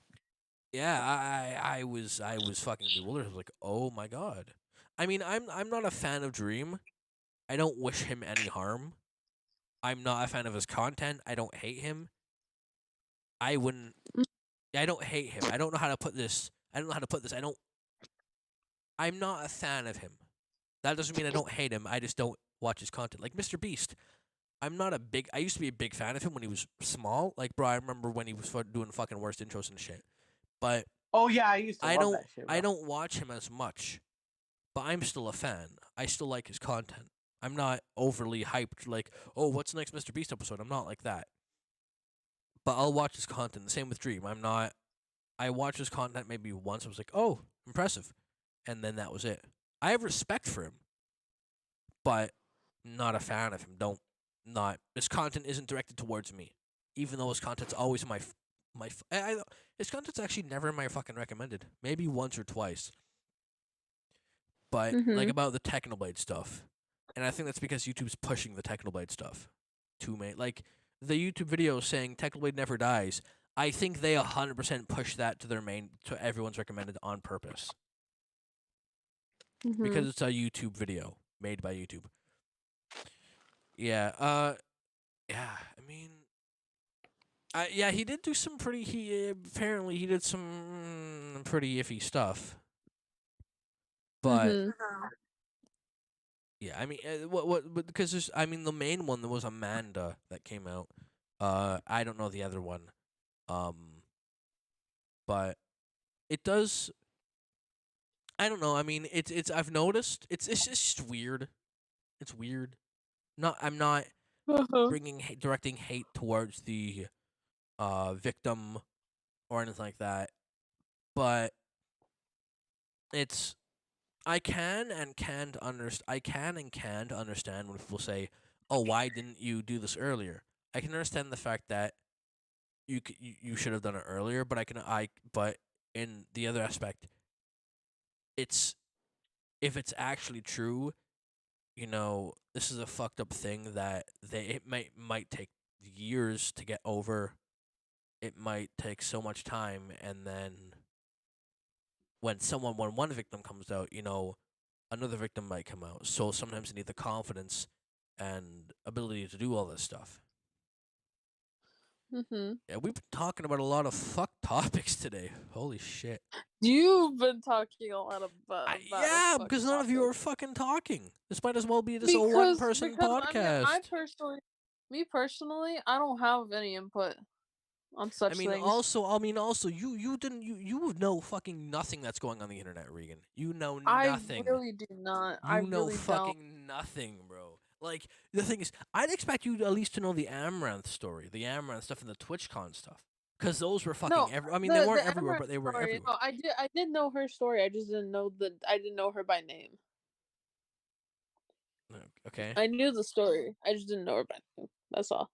yeah, I was fucking bewildered. I was like, oh my god. I mean, I'm not a fan of Dream. I don't wish him any harm. I'm not a fan of his content. I don't hate him. I wouldn't. I don't hate him. I don't know how to put this. I don't know how to put this. I'm not a fan of him. That doesn't mean I don't hate him. I just don't watch his content. Like Mr. Beast. I'm not a big. I used to be a big fan of him when he was small. Like, bro, I remember when he was doing fucking worst intros and shit. But Oh yeah, I used to I love don't. that shit. Bro. I don't watch him as much. But I'm still a fan. I still like his content. I'm not overly hyped. Like, oh, what's the next Mr. Beast episode? I'm not like that. But I'll watch his content. The same with Dream. I'm not. I watched his content maybe once. I was like, oh, impressive, and then that was it. I have respect for him, but not a fan of him. Don't not his content isn't directed towards me, even though his content's always his content's actually never in my fucking recommended. Maybe once or twice, but like about the Technoblade stuff, and I think that's because YouTube's pushing the Technoblade stuff to me. Like the YouTube video saying Technoblade never dies. I think they 100% push that to to everyone's recommended on purpose. Because it's a YouTube video made by YouTube. Yeah, yeah, I mean yeah, he did do some pretty apparently he did some pretty iffy stuff. But yeah, I mean but because there's I mean the main one there was Amanda that came out. I don't know the other one. But it does I don't know. I mean, it's I've noticed it's just weird. It's weird. I'm not directing hate towards the victim or anything like that, but it's I can and can't understand when people say, "Oh, why didn't you do this earlier?" I can understand the fact that you should have done it earlier, but but in the other aspect, it's if it's actually true, this is a fucked up thing that it might take years to get over. It might take so much time, and then when one victim comes out, another victim might come out. So sometimes you need the confidence and ability to do all this stuff. Yeah, we've been talking about a lot of fuck topics today. Holy shit. You've been talking a lot about yeah, because none of you are fucking talking. This might as well be just a one-person podcast. Me personally, I don't have any input on such things. Also, you know fucking nothing that's going on the internet, Regan. You know nothing. I really do not. You know fucking nothing, bro. Like, the thing is, I'd expect you at least to know the Amouranth story, the Amouranth stuff, and the TwitchCon stuff. Because those were fucking they weren't everywhere, but they were everywhere. No, I did know her story. I just didn't know her by name. Okay. I knew the story. I just didn't know her by name. That's all.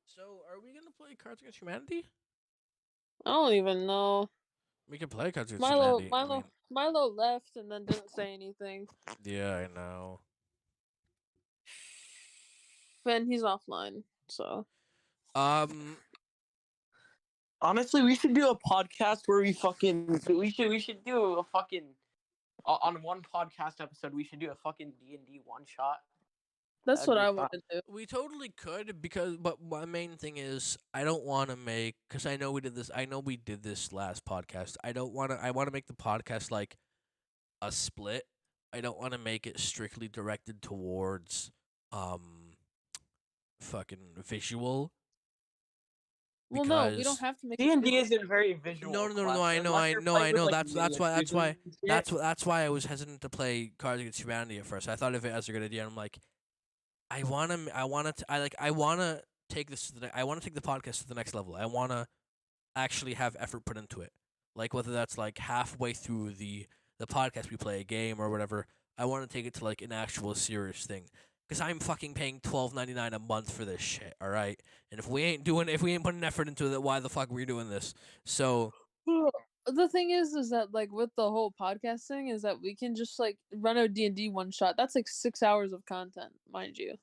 So, are we gonna play Cards Against Humanity? I don't even know. We can play Cards Against Humanity. Milo left and then didn't say anything. Yeah, I know. And he's offline, so. Honestly, we should do a podcast where we should do a fucking on one podcast episode. We should do a fucking D&D one shot. That's what I want to do. We totally could but my main thing is I don't want to make because I know we did this. I know we did this last podcast. I want to make the podcast like a split. I don't want to make it strictly directed towards fucking visual. Well, no, we don't have to make D&D isn't very visual. No. I know. That's why I was hesitant to play Cards Against Humanity at first. I thought of it as a good idea. And I'm like, I want to take the podcast to the next level. I want to actually have effort put into it. Like whether that's like halfway through the podcast we play a game or whatever. I want to take it to like an actual serious thing. Because I'm fucking paying $12.99 a month for this shit, all right? And if we ain't putting effort into it, why the fuck are we doing this? So The thing is that like with the whole podcast thing is that we can just like run a D&D one shot. That's like 6 hours of content, mind you.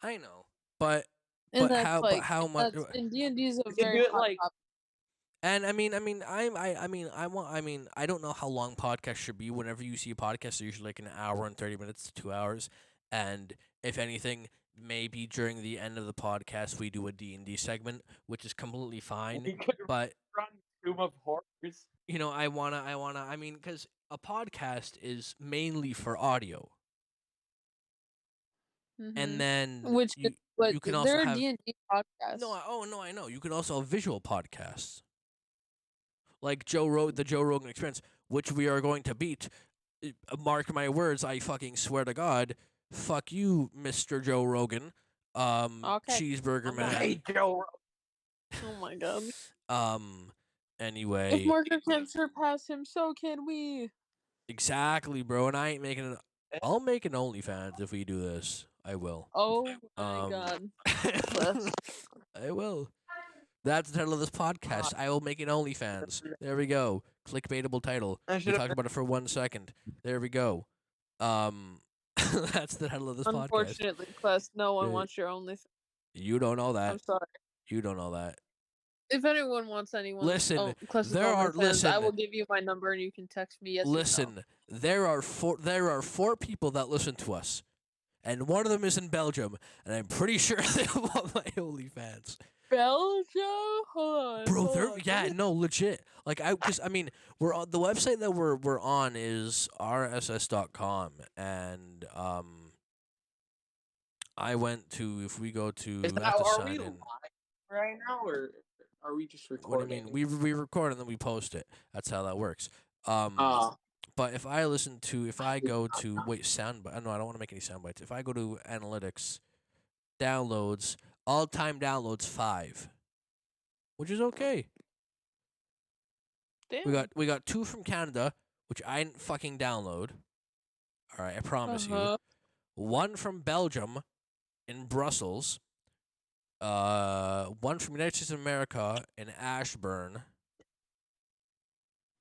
I know, but And that's how? like But how much? that's and D&D is a We could very do it hot like topic. And I don't know how long podcasts should be. Whenever you see a podcast, they're usually like an hour and 30 minutes to 2 hours. And if anything, maybe during the end of the podcast we do a D&D segment, which is completely fine. we could But run Tomb of Horrors. you know, I mean, because a podcast is mainly for audio, and Mhm. then Which is what you can also there are have D&D podcasts. no, I know. You can also have visual podcasts like the Joe Rogan Experience, which we are going to beat. Mark my words, I fucking swear to God. Fuck you, Mr. Joe Rogan. Okay. Cheeseburger I'm man. gonna hate Joe. Oh my god. Um, If anyway, Marker can surpass him, so can we. exactly, bro. And I ain't making an. I'll make an OnlyFans if we do this. I will. Oh my god. Kles. I will. That's the title of this podcast. I will make an OnlyFans. There we go. Clickbaitable title. I We should talked about it for 1 second. There we go. That's the title of this podcast. Unfortunately, Kles, no one Yeah. wants your OnlyFans. You don't know that. I'm sorry. You don't know that. If anyone wants anyone, Listen, Kles's there are- OnlyFans, listen. I will give you my number and you can text me. Yes. Or no. Listen, there are four people that listen to us, and one of them is in Belgium, and I'm pretty sure they want my OnlyFans. Belgium? Hold on. Bro, hold they're on. yeah, no, legit. Like because I mean, we're on the website that we're on is rss.com, and I went to if we go to Is we that, have to are sign we in. live right now, or are we just What do recording? you mean? We record and then we post it. That's how that works. But if I go to soundbite. No, I don't want to make any sound bites. If I go to analytics, downloads, all-time downloads 5, which is okay. Damn. We got 2 from Canada, which I didn't fucking download. All right, I promise you. Uh-huh. 1 from Belgium, in Brussels. 1 from United States of America in Ashburn.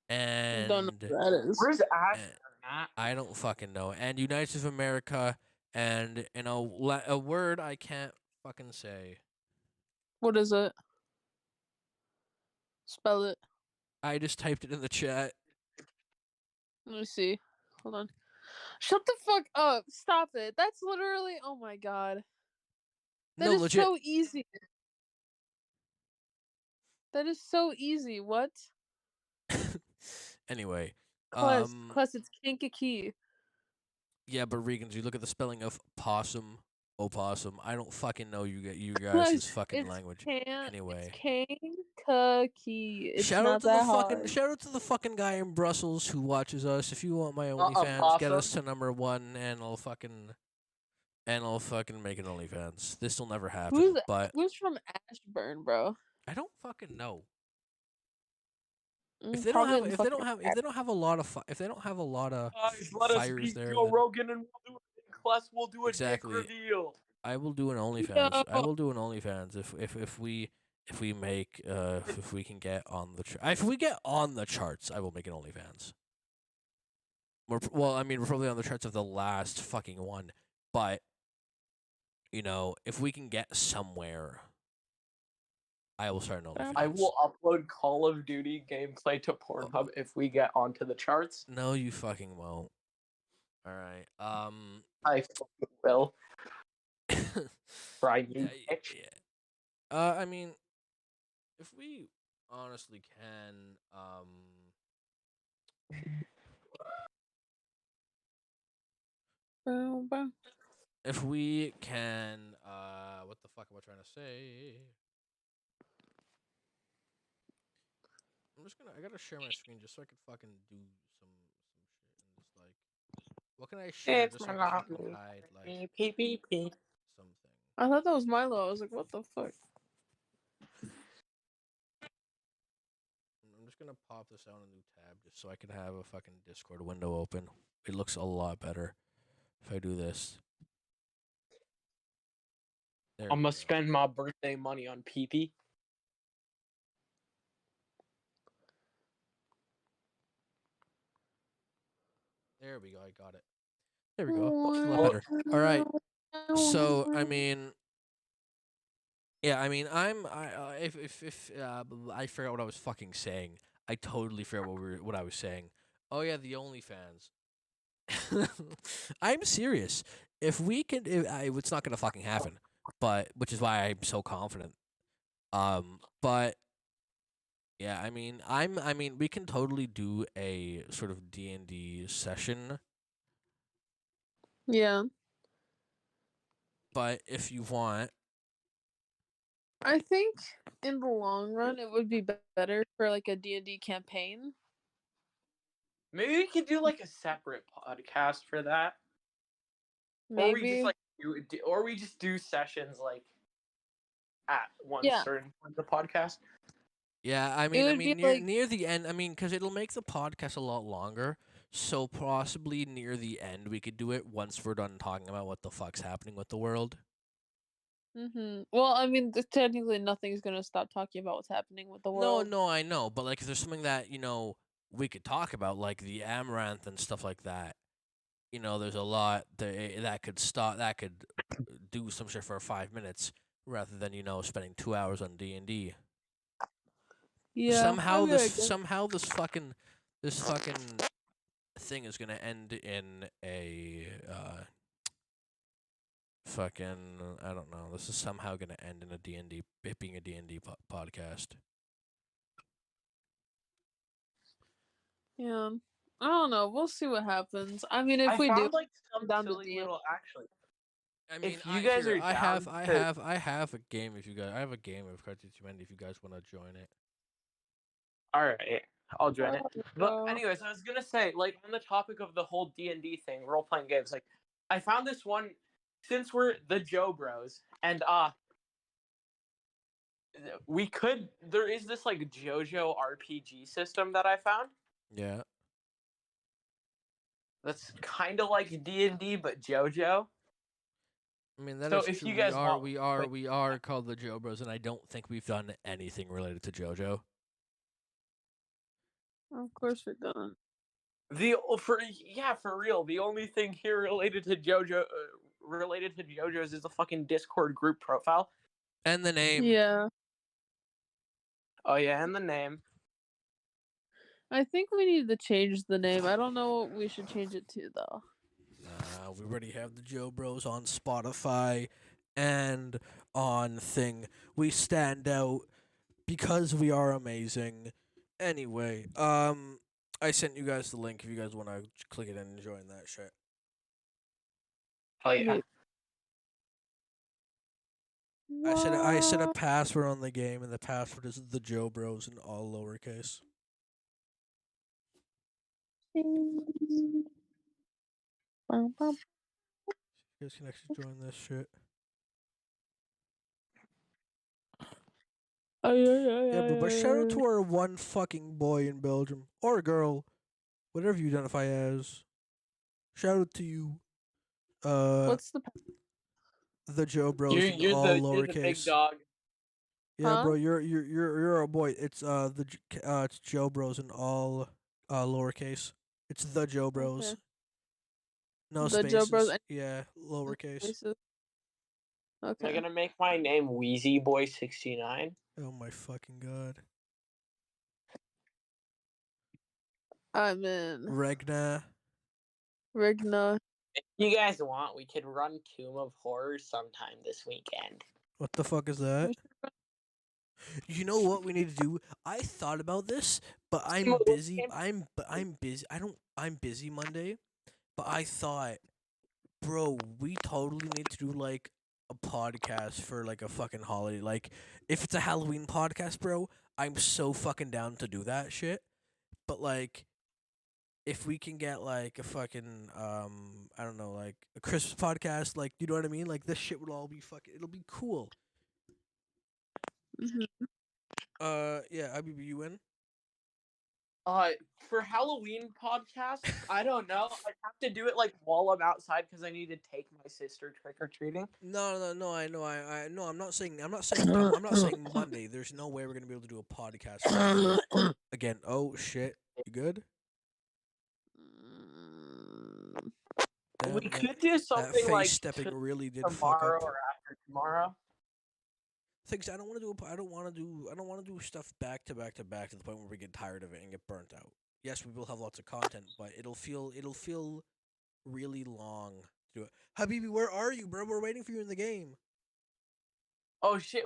And Don't know what that is. Where's Ashburn at? I don't fucking know. And United States of America, and in a word I can't fucking say. What is it? Spell it. I just typed it in the chat. Let me see. Hold on. Shut the fuck up. Stop it. That's literally. Oh my god. That No, is legit. so easy. That is so easy. What? Anyway, Kles, it's Kankakee. yeah, but Regans, you look at the spelling of possum, opossum. I don't fucking know you guys' Kles, fucking it's language. Anyway. It's Kankakee. It's Shout not out to that the hard. fucking fucking guy in Brussels who watches us. If you want my OnlyFans, get us to number 1, and I'll fucking make an OnlyFans. This will never happen. Who's from Ashburn, bro? I don't fucking know. Mm, If they probably don't have a lot of Guys, let us fires beat there, Joe then Rogan, and Kles will do a Exactly. dick reveal. I will do an OnlyFans. I will do an OnlyFans if we make if we can get on the if we get on the charts, I will make an OnlyFans. We're probably on the charts of the last fucking one, but you know, if we can get somewhere, I will start an OnlyFans. I will upload Call of Duty gameplay to Pornhub if we get onto the charts. No, you fucking won't. All right. I fucking will. Try you, bitch. Yeah. I mean, if we honestly can, if we can, what the fuck am I trying to say? I gotta share my screen just so I can fucking do some shit and just like, what can I share just so I can fucking hide like something? I thought that was Milo. I was like, what the fuck? I'm just gonna pop this out in a new tab just so I can have a fucking Discord window open. It looks a lot better if I do this. There I'm we gonna go. spend my birthday money on PP. There we go. I got it. There we go. It's a lot better. All right. So I mean, yeah. I mean, if I forgot what I was fucking saying. I totally forgot what I was saying. Oh yeah, the OnlyFans. I'm serious. If we can, it's not gonna fucking happen. But which is why I'm so confident. But yeah, I mean, I mean, we can totally do a sort of D&D session. Yeah. But if you want, I think in the long run it would be better for like a D&D campaign. Maybe we could do like a separate podcast for that, or we just Maybe. like or we just do sessions like at one Yeah. certain point of the podcast. yeah, I would mean, be like- near the end, I mean, because it'll make the podcast a lot longer. So possibly near the end, we could do it once we're done talking about what the fuck's happening with the world. Well, I mean, technically nothing's gonna stop talking about what's happening with the world. No, I know, but like, if there's something that we could talk about, like the Amaranth and stuff like that. There's a lot that could do some shit for 5 minutes rather than spending 2 hours on D&D. Yeah. Somehow I this guess. this fucking thing is gonna end in a fucking I don't know. This is somehow gonna end in a D&D it being a D&D podcast. Yeah. I don't know. We'll see what happens. I mean, if I we found do, like some down to silly DM. little actually. I mean, If you guys are I down have a game if you guys. I have a game of Cards Humanity if you guys want to join it. All right, I'll join it. But Uh, anyways, I was gonna say, like, on the topic of the whole D&D thing, role playing games. Like, I found this one since we're the JoBros, and we could. There is this like JoJo RPG system that I found. Yeah. That's kind of like D&D, but JoJo. I mean that So is if true. you guys want, We are called the JoBros, and I don't think we've done anything related to JoJo. of course we don't. For real, the only thing here related to JoJo's is the fucking Discord group profile. And the name. Yeah. Oh yeah, and the name. I think we need to change the name. I don't know what we should change it to though. We already have the JoBros on Spotify and on Thing. We stand out because we are amazing. Anyway, I sent you guys the link if you guys want to click it and join that shit. Oh yeah. Wait. I set a password on the game, and the password is the JoBros in all lowercase. You guys can actually join this shit. Yeah, but shout out to our one fucking boy in Belgium or girl, whatever you identify as. Shout out to you. What's The JoBros in all you're the big lowercase. dog. Yeah, Huh? bro, you're a boy. It's it's JoBros in all lowercase. It's the JoBros. Okay. No The spaces. JoBros. Yeah, lowercase. Spaces. Am I Okay. gonna make my name Wheezy Boy 69? Oh my fucking god. I'm in. Regna. Rigna. If you guys want, we could run Tomb of Horrors sometime this weekend. What the fuck is that? You know what we need to do? I thought about this, but I'm busy. I'm busy. I'm busy Monday, but I thought, bro, we totally need to do like a podcast for like a fucking holiday. Like if it's a Halloween podcast, bro, I'm so fucking down to do that shit. But like if we can get like a fucking I don't know, like a Christmas podcast, like you know what I mean? Like this shit would all be fucking it'll be cool. Mhm. Yeah, IBB, you in? For Halloween podcast, I don't know. I have to do it like while I'm outside because I need to take my sister trick or treating. No, I know, I no, I'm not saying I'm not saying Monday. There's no way we're gonna be able to do a podcast again. Oh shit, you good? Damn, we that, could do that something face like stepping really did fuck tomorrow up. or after tomorrow. Things I don't want to do. I don't want to do stuff back to back to back to the point where we get tired of it and get burnt out. Yes, we will have lots of content, but it'll feel really long to do it. Habibi, where are you, bro? We're waiting for you in the game. Oh shit!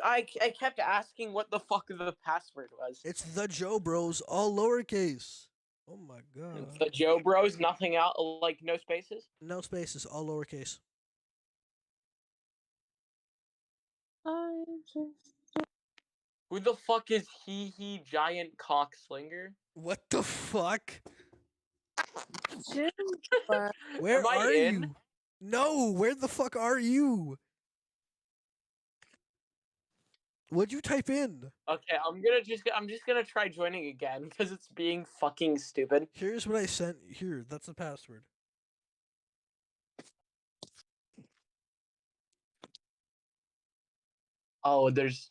I kept asking what the fuck the password was. It's the JoBros, all lowercase. Oh my god. The JoBros, nothing out, like no spaces. No spaces, all lowercase. Who the fuck is he giant cock slinger? What the fuck? Jim, Where Am I are in? you? No, where the fuck are you? What'd you type in? Okay, I'm just gonna try joining again because it's being fucking stupid. Here's what I sent. Here, that's the password. Oh, there's.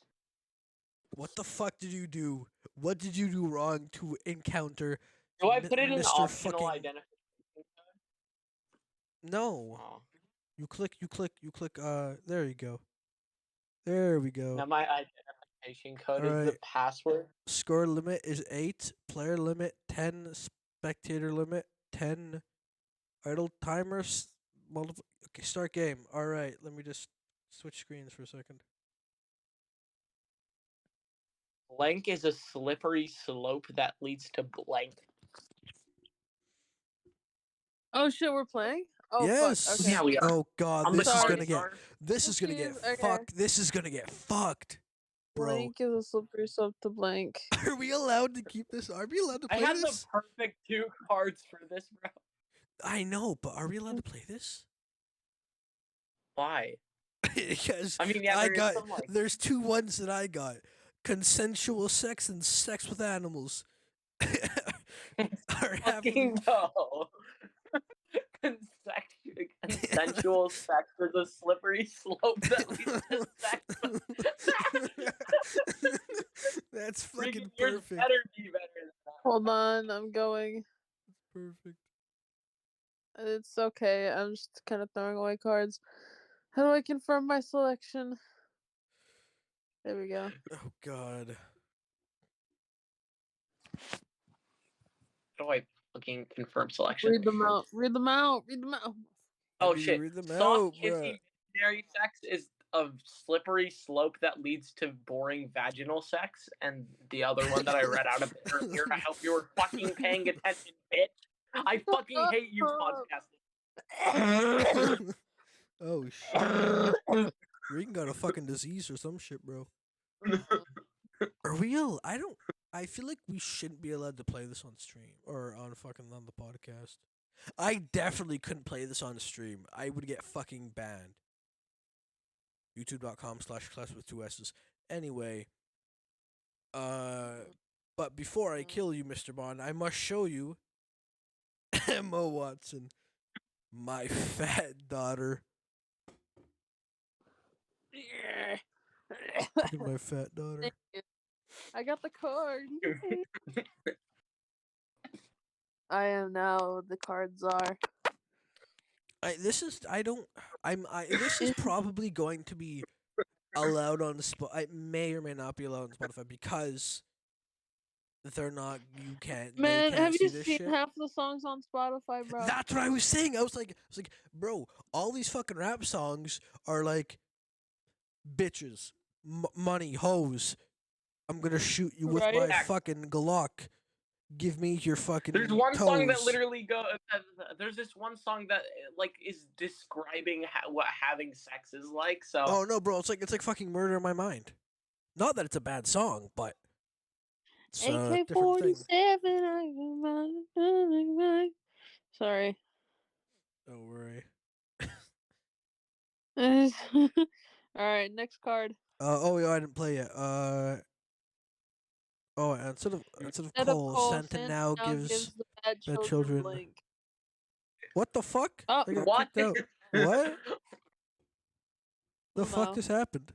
What the fuck did you do? What did you do wrong to encounter Do I put it in Mr. optional fucking... identification? No. Oh. You click, there you go. There we Now go. my identification code is the Alright. password. Score limit is 8. Player limit 10. Spectator limit 10. Idle timers. Okay, start game. Alright, let me just switch screens for a second. Blank is a slippery slope that leads to blank. oh shit, we're playing? Oh Yes. fuck. Okay. Yeah, we are. Oh god, I'm the this is Sorry. gonna get this is gonna get Confused, okay. fucked. This is gonna get fucked. Bro. Blank is a slippery slope to blank. Are we allowed to keep this? Are we allowed to I play had this? the perfect 2 cards for this, bro. I know, but are we allowed to play this? Why? Because I mean, yeah, I there is got some, like- there's 2 ones that I got. Consensual sex and sex with animals. Are Fucking no. Consensual sex is a slippery slope that leads to sex. That's Freaking fucking yours perfect. better be better than that. Hold on, I'm going. Perfect. It's okay. I'm just kind of throwing away cards. How do I confirm my selection? There we go. Oh god. How do I fucking confirm selection? Read them out. Read them out. Read them out. Oh Maybe shit. read them Soft, out, bruh. kissy, missionary sex is a slippery slope that leads to boring vaginal sex, and the other one that I read out of it earlier, I hope you were fucking paying attention, bitch. I fucking hate you, podcasting. Oh shit. Regan got a fucking disease or some shit, bro. Are we I feel like we shouldn't be allowed to play this on stream or on the podcast. I definitely couldn't play this on stream. I would get fucking banned. YouTube.com/Kles with 2 S's. Anyway, but before I kill you, Mr. Bond, I must show you Emma Watson, my fat daughter. Look at my fat daughter. Thank you. I got the card. I am now the card czar. This is probably going to be allowed on I may or may not be allowed on Spotify because they're not. You can't. Man, they can't have see you this seen shit. half the songs on Spotify, bro? That's what I was saying. I was like, bro, all these fucking rap songs are like, bitches, money, hoes. I'm gonna shoot you with Right? my fucking Glock. Give me your fucking. There's one song that toes." literally there's this one song that like is describing what having sex is like. So Oh no, bro! It's like fucking Murder in My Mind. Not that it's a bad song, but it's a different thing. AK-47. Sorry. Don't worry. All right, next card. Oh yeah, I didn't play yet. Oh, instead of Cole, Santa now gives the bad the children children. blank. What the fuck? Oh. They got what? kicked out. What? The fuck Lamo. just happened?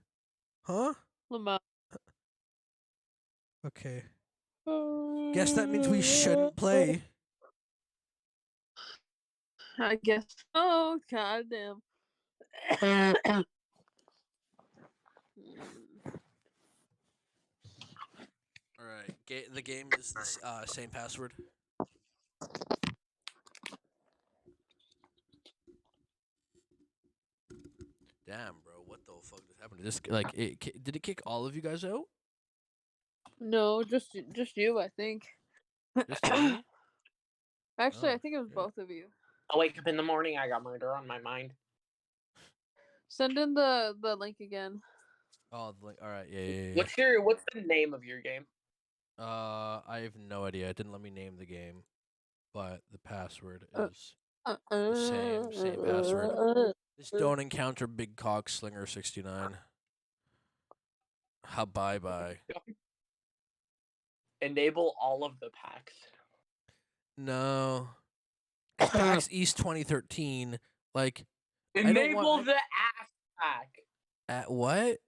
Huh? Lamo. Okay. Guess that means we shouldn't play. I guess. Oh, goddamn. All right. The game is the same password. Damn, bro. What the fuck just happened? Did it kick all of you guys out? No, just you, I think. Just me? Actually, Oh, I think it was shit. both of you. I wake up in the morning, I got murder on my mind. Send in the link again. Oh, the link. All right. Yeah. What's the name of your game? I have no idea. It didn't let me name the game, but the password is the same password. Just don't encounter Big Cock Slinger 69. Ha bye. Enable all of the packs. No. Because PAX East 2013, like, Enable the ass pack. At what?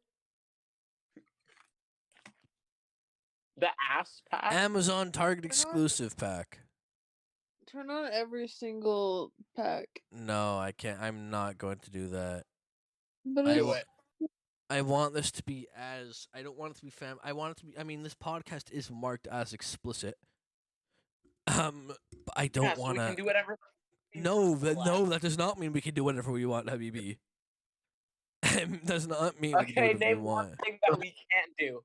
The ass pack? Amazon Target exclusive pack. Turn on every single pack. No, I can't. I'm not going to do that. But I want this to be as. I don't want it to be I want it to be. I mean, this podcast is marked as explicit. But I don't want to. We can do whatever. No, that does not mean we can do whatever we want, Habibi. Does not mean we can do Okay, whatever we name want. one thing that we can't do.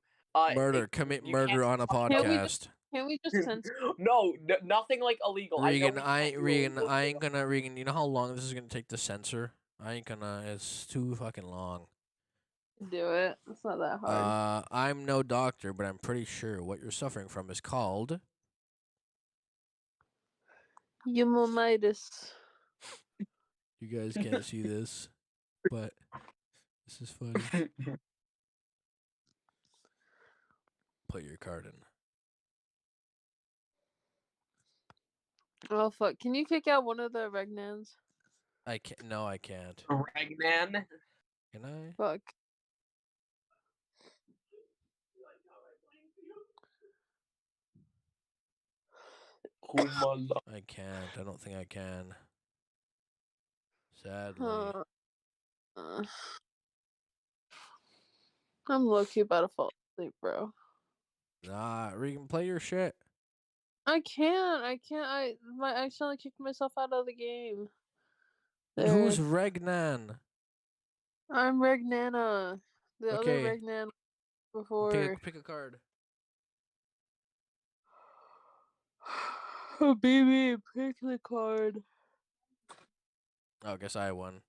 Commit you murder can't on a fucking- podcast. Can't we just censor? No, nothing like illegal. Regan, I ain't gonna. Regan, you know how long this is gonna take to censor? I ain't gonna. It's too fucking long. Do it. It's not that hard. I'm no doctor, but I'm pretty sure what you're suffering from is called. Pneumonitis. You guys can't see this, but this is funny. Put your card in. Oh fuck! Can you kick out one of the Regnans? I can't. No, I can't. Regnan. Can I? Fuck. I can't. I don't think I can. Sadly. I'm low-key about to fall asleep, bro. Nah, Regan, play your shit. I can't. I accidentally kicked myself out of the game. And who's Regnan? I'm Regnana. The Okay. other Regnan before. Pick a card. Oh, baby, pick the card. Oh, I guess I won.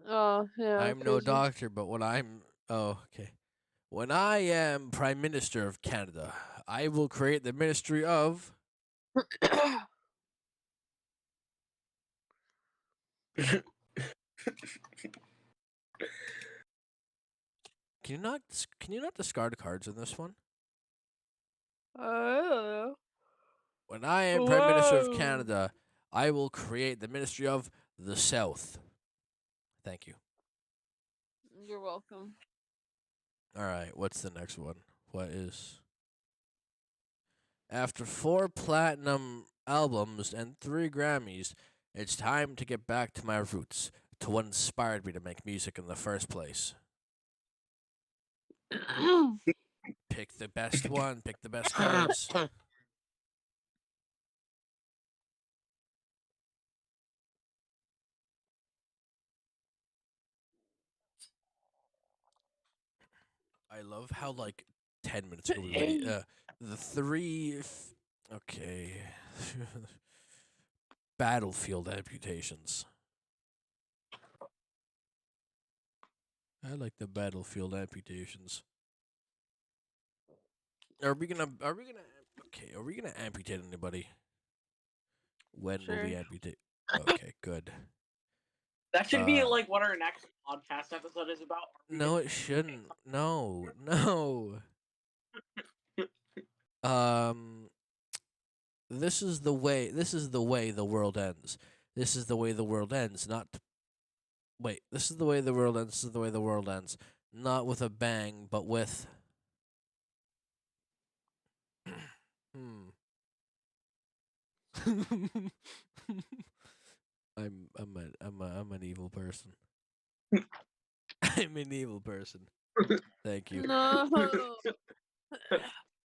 Oh, yeah. I'm no doctor, but when I'm... Oh, okay. When I am Prime Minister of Canada, I will create the Ministry of... Can you not discard cards in this one? I don't know. When I am Prime Minister of Canada, I will create the Ministry of the South. Thank you. You're welcome. All right, what's the next one? What is... After 4 platinum albums and 3 Grammys, it's time to get back to my roots, to what inspired me to make music in the first place. Pick the best one. Pick the best cards. I love how, like, 10 minutes ago, the 3... Okay. Battlefield amputations. I like the battlefield amputations. Are we gonna amputate anybody? When will we Sure. amputate? Okay, good. That should be like what our next podcast episode is about. No, it shouldn't. No. This is the way the world ends. This is the way the world ends, Wait, this is the way the world ends. This is the way the world ends. Not with a bang, but with... I'm an evil person. I'm an evil person. Thank you. No.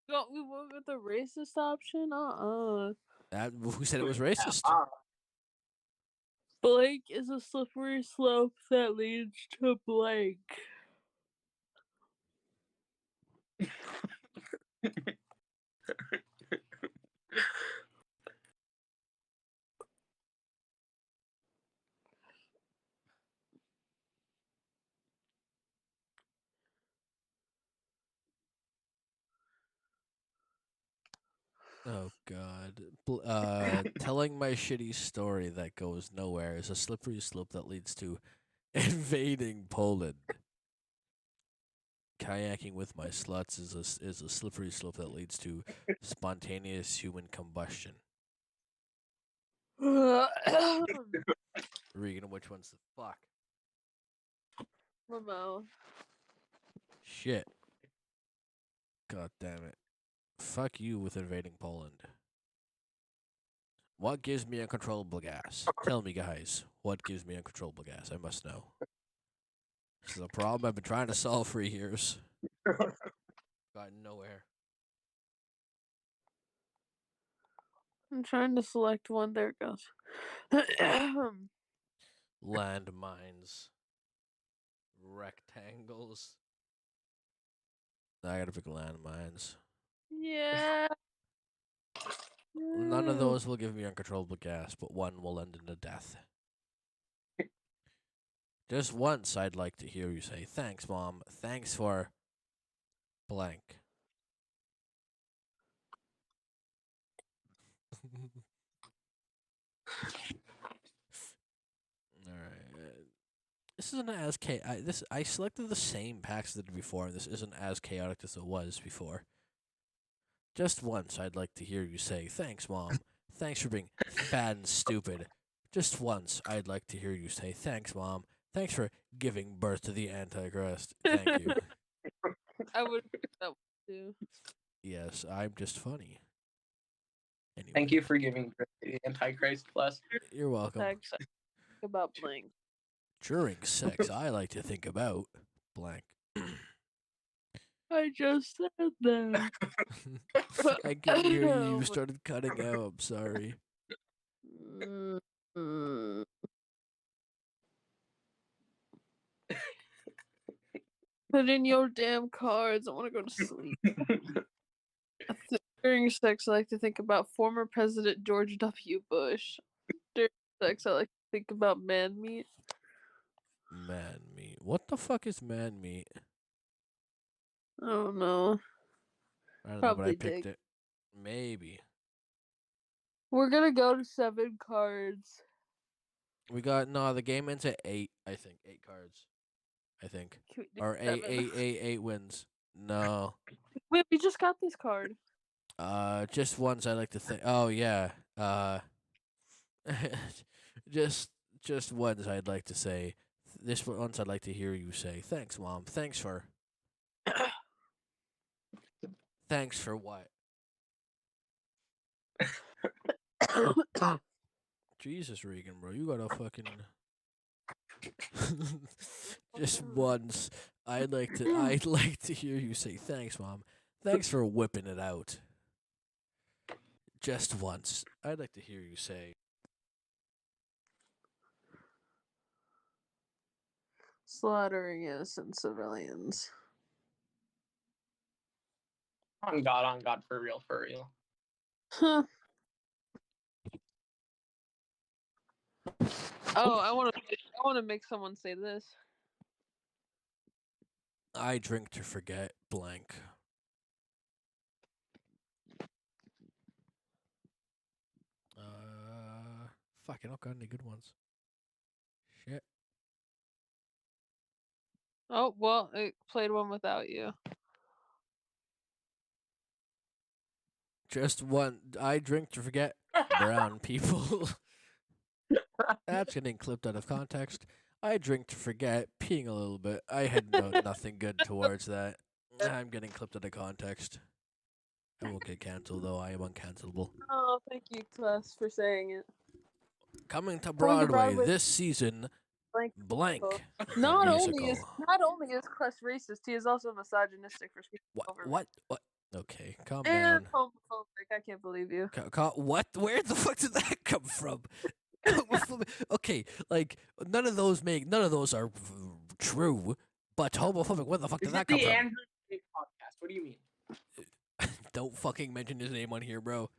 Don't we went with the racist option? Who said it was racist? Blank is a slippery slope that leads to blank. Oh God. Telling my shitty story that goes nowhere is a slippery slope that leads to invading Poland. Kayaking with my sluts is a slippery slope that leads to spontaneous human combustion. Regan, which one's the fuck? Lamo. Shit. God damn it. Fuck you with invading Poland. What gives me uncontrollable gas? Tell me, guys. What gives me uncontrollable gas? I must know. This is a problem I've been trying to solve for years. Gotten nowhere. I'm trying to select one. There it goes. Landmines. Rectangles. I gotta pick landmines. Yeah. None of those will give me uncontrollable gas, but one will end in a death. Just once, I'd like to hear you say, "Thanks, Mom. Thanks for blank." Alright. This isn't as I selected the same packs that did before, and this isn't as chaotic as it was before. Just once, I'd like to hear you say, "Thanks, Mom. Thanks for being fat and stupid." Just once, I'd like to hear you say, "Thanks, Mom. Thanks for giving birth to the Antichrist." Thank you. I would pick that one too. Yes, I'm just funny. Anyway, Thank you for giving birth to the Antichrist, Kles. you're welcome. Thanks. About blank. During sex, I like to think about blank. I just said that. I couldn't hear you. You started cutting out. I'm sorry. Mm. Put in your damn cards. I want to go to sleep. During sex, I like to think about former President George W. Bush. During sex, I like to think about man meat. Man meat. What the fuck is man meat? I don't know. I don't know, but I Probably picked dig. it. Maybe. We're gonna go to 7 cards. We got the game ends at 8. I think 8 cards. I think Can we do or 7? eight wins. No. Wait, we just got this card. Just once I like to think. Oh yeah. Just once I'd like to say. This once I'd like to hear you say, "Thanks, Mom. Thanks for." Thanks for what? Jesus, Regan, bro, you gotta fucking. Just once, I'd like to hear you say, "Thanks, Mom. Thanks for whipping it out." Just once, I'd like to hear you say. Slaughtering innocent civilians. On God, for real, for real. Huh. Oh, I want to make someone say this. I drink to forget blank. Fuck, I don't got any good ones. Shit. Oh, well, it played one without you. Just one. I drink to forget brown people. That's getting clipped out of context. I drink to forget peeing a little bit. I had nothing good towards that. I'm getting clipped out of context. I won't get canceled though. I am uncancelable. Oh, thank you, Kles, for saying it. Coming to Coming to Broadway Broadway this season, blank. blank. the Not musical. only is Kles racist, he is also misogynistic for speaking over me. What? Okay, calm And down. homophobic. I can't believe you. What? Where the fuck did that come from? Homophobic. Okay, like none of those are true. But homophobic, where the fuck This did is that come the from? Andrew Tate podcast. What do you mean? Don't fucking mention his name on here, bro.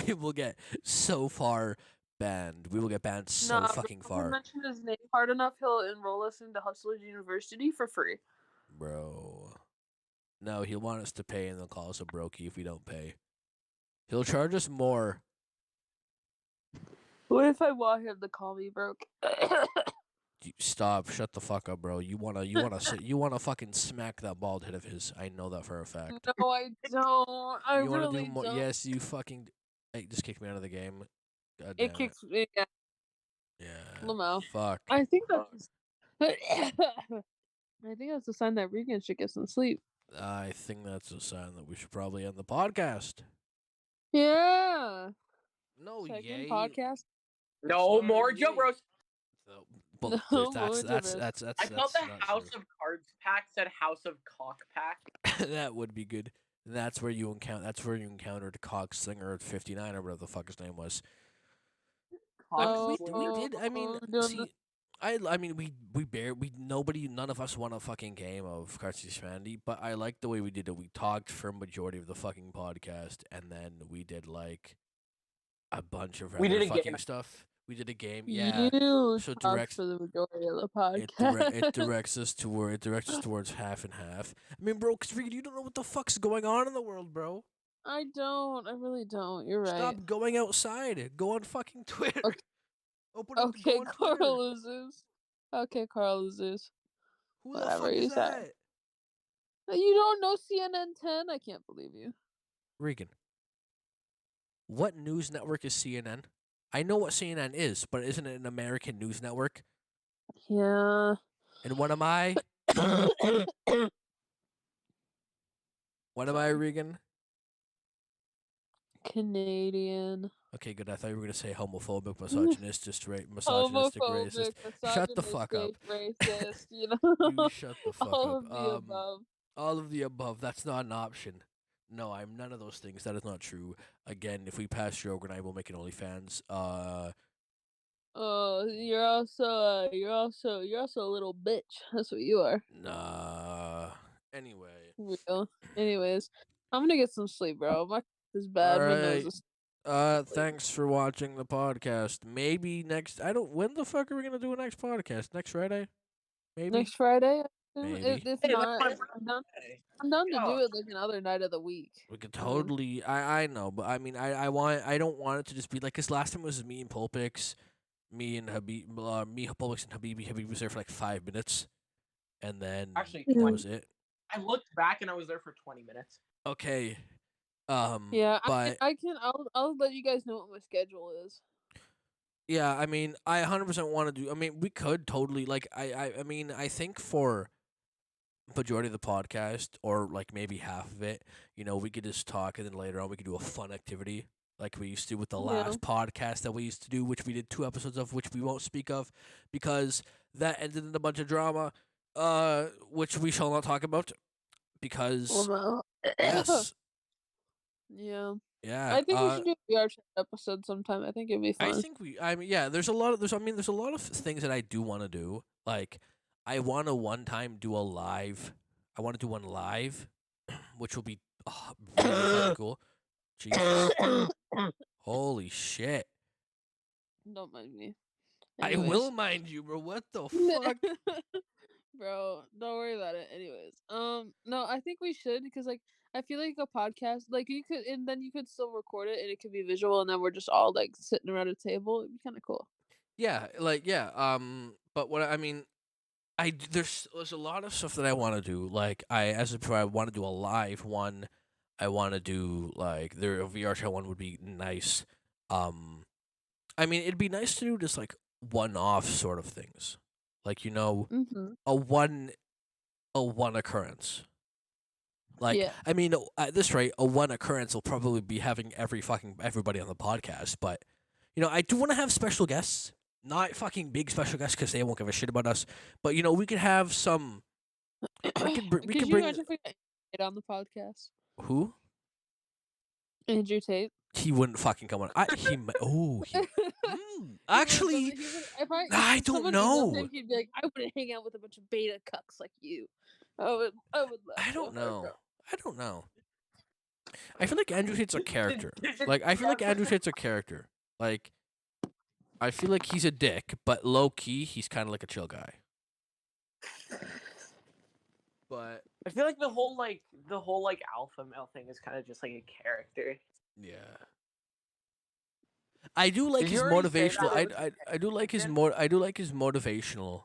We will get so far banned. We will get banned so Nah, fucking if you far, mention his name hard enough, he'll enroll us into Hustlers University for free. bro. No, he'll want us to pay, and they'll call us a brokey if we don't pay. He'll charge us more. What if I want him to call me broke? Stop! Shut the fuck up, bro. You wanna fucking smack that bald head of his. I know that for a fact. No, I don't. I You wanna really do more? don't. Yes, you fucking. Hey, just kick me out of the game. God damn It kicks me. Yeah, Yeah. Lamau. Fuck. I think that's. I think that's a sign that Regan should get some sleep. I think that's a sign that we should probably end the podcast. Yeah. No, Second yay. podcast. No Sorry, more yay. JoBros. So, but No, that's more that's I thought the not House true. of Cards pack said House of Cock pack. That would be good. That's where you encountered Cox Singer at 59 or whatever the fuck his name was. We did. I mean, see, I mean, none of us won a fucking game of Cards Against Humanity, but I like the way we did it. We talked for a majority of the fucking podcast, and then we did like a bunch of We other did a fucking game. stuff. We did a game, yeah. You So talked directs for the majority of the it podcast. directs us towards half and half. I mean, bro, 'cause you don't know what the fuck's going on in the world, bro. I don't. I really don't. You're right. Stop going outside. Go on fucking Twitter. Okay. Open up. Okay, Go on Twitter. Carl loses. Okay, Carl loses. Who the Whatever fuck you is say. that? You don't know CNN 10? I can't believe you. Regan. What news network is CNN? I know what CNN is, but isn't it an American news network? Yeah. And what am I? What am I, Sorry. Regan? Canadian. Okay, good. I thought you were gonna say homophobic, misogynistic, racist. Homophobic, Shut the fuck up. misogynistic, racist, you know. You shut the fuck All up. of the above. All of the above. That's not an option. No, I'm none of those things. That is not true. Again, if we pass Joe and I will make an OnlyFans. Oh, you're also a little bitch. That's what you are. Nah. Anyway. Real. Anyways, I'm gonna get some sleep, bro. My is bad. My nose Alright. is. Thanks for watching the podcast. Maybe next. When the fuck are we gonna do a next podcast? Next Friday? Maybe. Next Friday. Maybe. If Hey, that's not, my I'm down. birthday. I'm down to Yeah. do it like another night of the week. We could totally. I know, but I mean, I don't want it to just be like. Cause last time it was me and Pulpix, me and Habib, me Pulpix and Habibi. Habib was there for like 5 minutes, and then Actually, that 20. was it. I looked back and I was there for 20 minutes. Okay. Yeah, but I'll let you guys know what my schedule is. yeah, I mean, I 100% want to do. I mean, we could totally like. I mean, I think for majority of the podcast, or like maybe half of it, we could just talk, and then later on we could do a fun activity like we used to with the Yeah. last podcast that we used to do, which we did 2 episodes of, which we won't speak of because that ended in a bunch of drama, which we shall not talk about because yes, Yeah. yeah. I think we should do a VR chat episode sometime. I think it'd be fun. I mean, yeah. There's a lot of things that I do want to do. Like, I want to one time do a live. I want to do one live, which will be really fucking cool. Jesus. Holy shit. Don't mind me. I will mind you, bro. What the fuck? Bro, don't worry about it. Anyways, no, I think we should because like I feel like a podcast, like you could, and then you could still record it and it could be visual, and then we're just all like sitting around a table. It'd be kind of cool. Yeah, like yeah. But what I mean, there's a lot of stuff that I want to do. Like I want to do a live one. I want to do like a VR chat one would be nice. I mean, it'd be nice to do just like one-off sort of things, like Mm-hmm. a one occurrence. Like, Yeah. I mean, at this rate, a one occurrence will probably be having everybody on the podcast. But I do want to have special guests. Not fucking big special guests because they won't give a shit about us. But we could have some. We could Could you bring imagine if we got it on the podcast? who? Andrew Tate. He wouldn't fucking come on. He actually, I don't someone emailed know. him, he'd be like, I wouldn't hang out with a bunch of beta cucks like you. I would laugh. I don't so hard, know. bro. I don't know. I feel like Andrew Tate's a character. Like I feel like Andrew Tate's a character. Like I feel like he's a dick, but low key he's kind of like a chill guy. But I feel like the whole alpha male thing is kind of just like a character. yeah. I do like Did his you already say motivational. that? I do like his motivational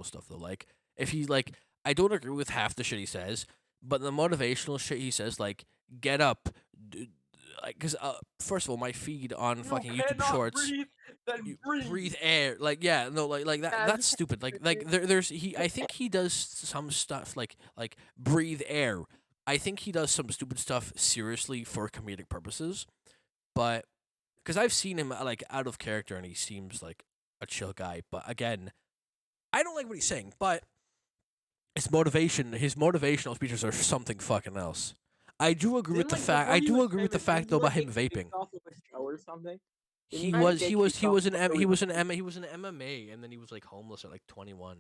stuff though. Like if he's like, I don't agree with half the shit he says, but the motivational shit he says, like get up, because first of all, my feed on fucking YouTube Shorts, breathe air, like yeah, no, like that. Yeah, That's stupid. Like there's I think he does some stuff like breathe air. I think he does some stupid stuff seriously for comedic purposes, but. Because I've seen him like out of character and he seems like a chill guy. But again, I don't like what he's saying. But his motivational speeches are something fucking else. I do agree with the fact. I do agree with the fact though about him vaping. Or something. He was an MMA and then he was like homeless at like 21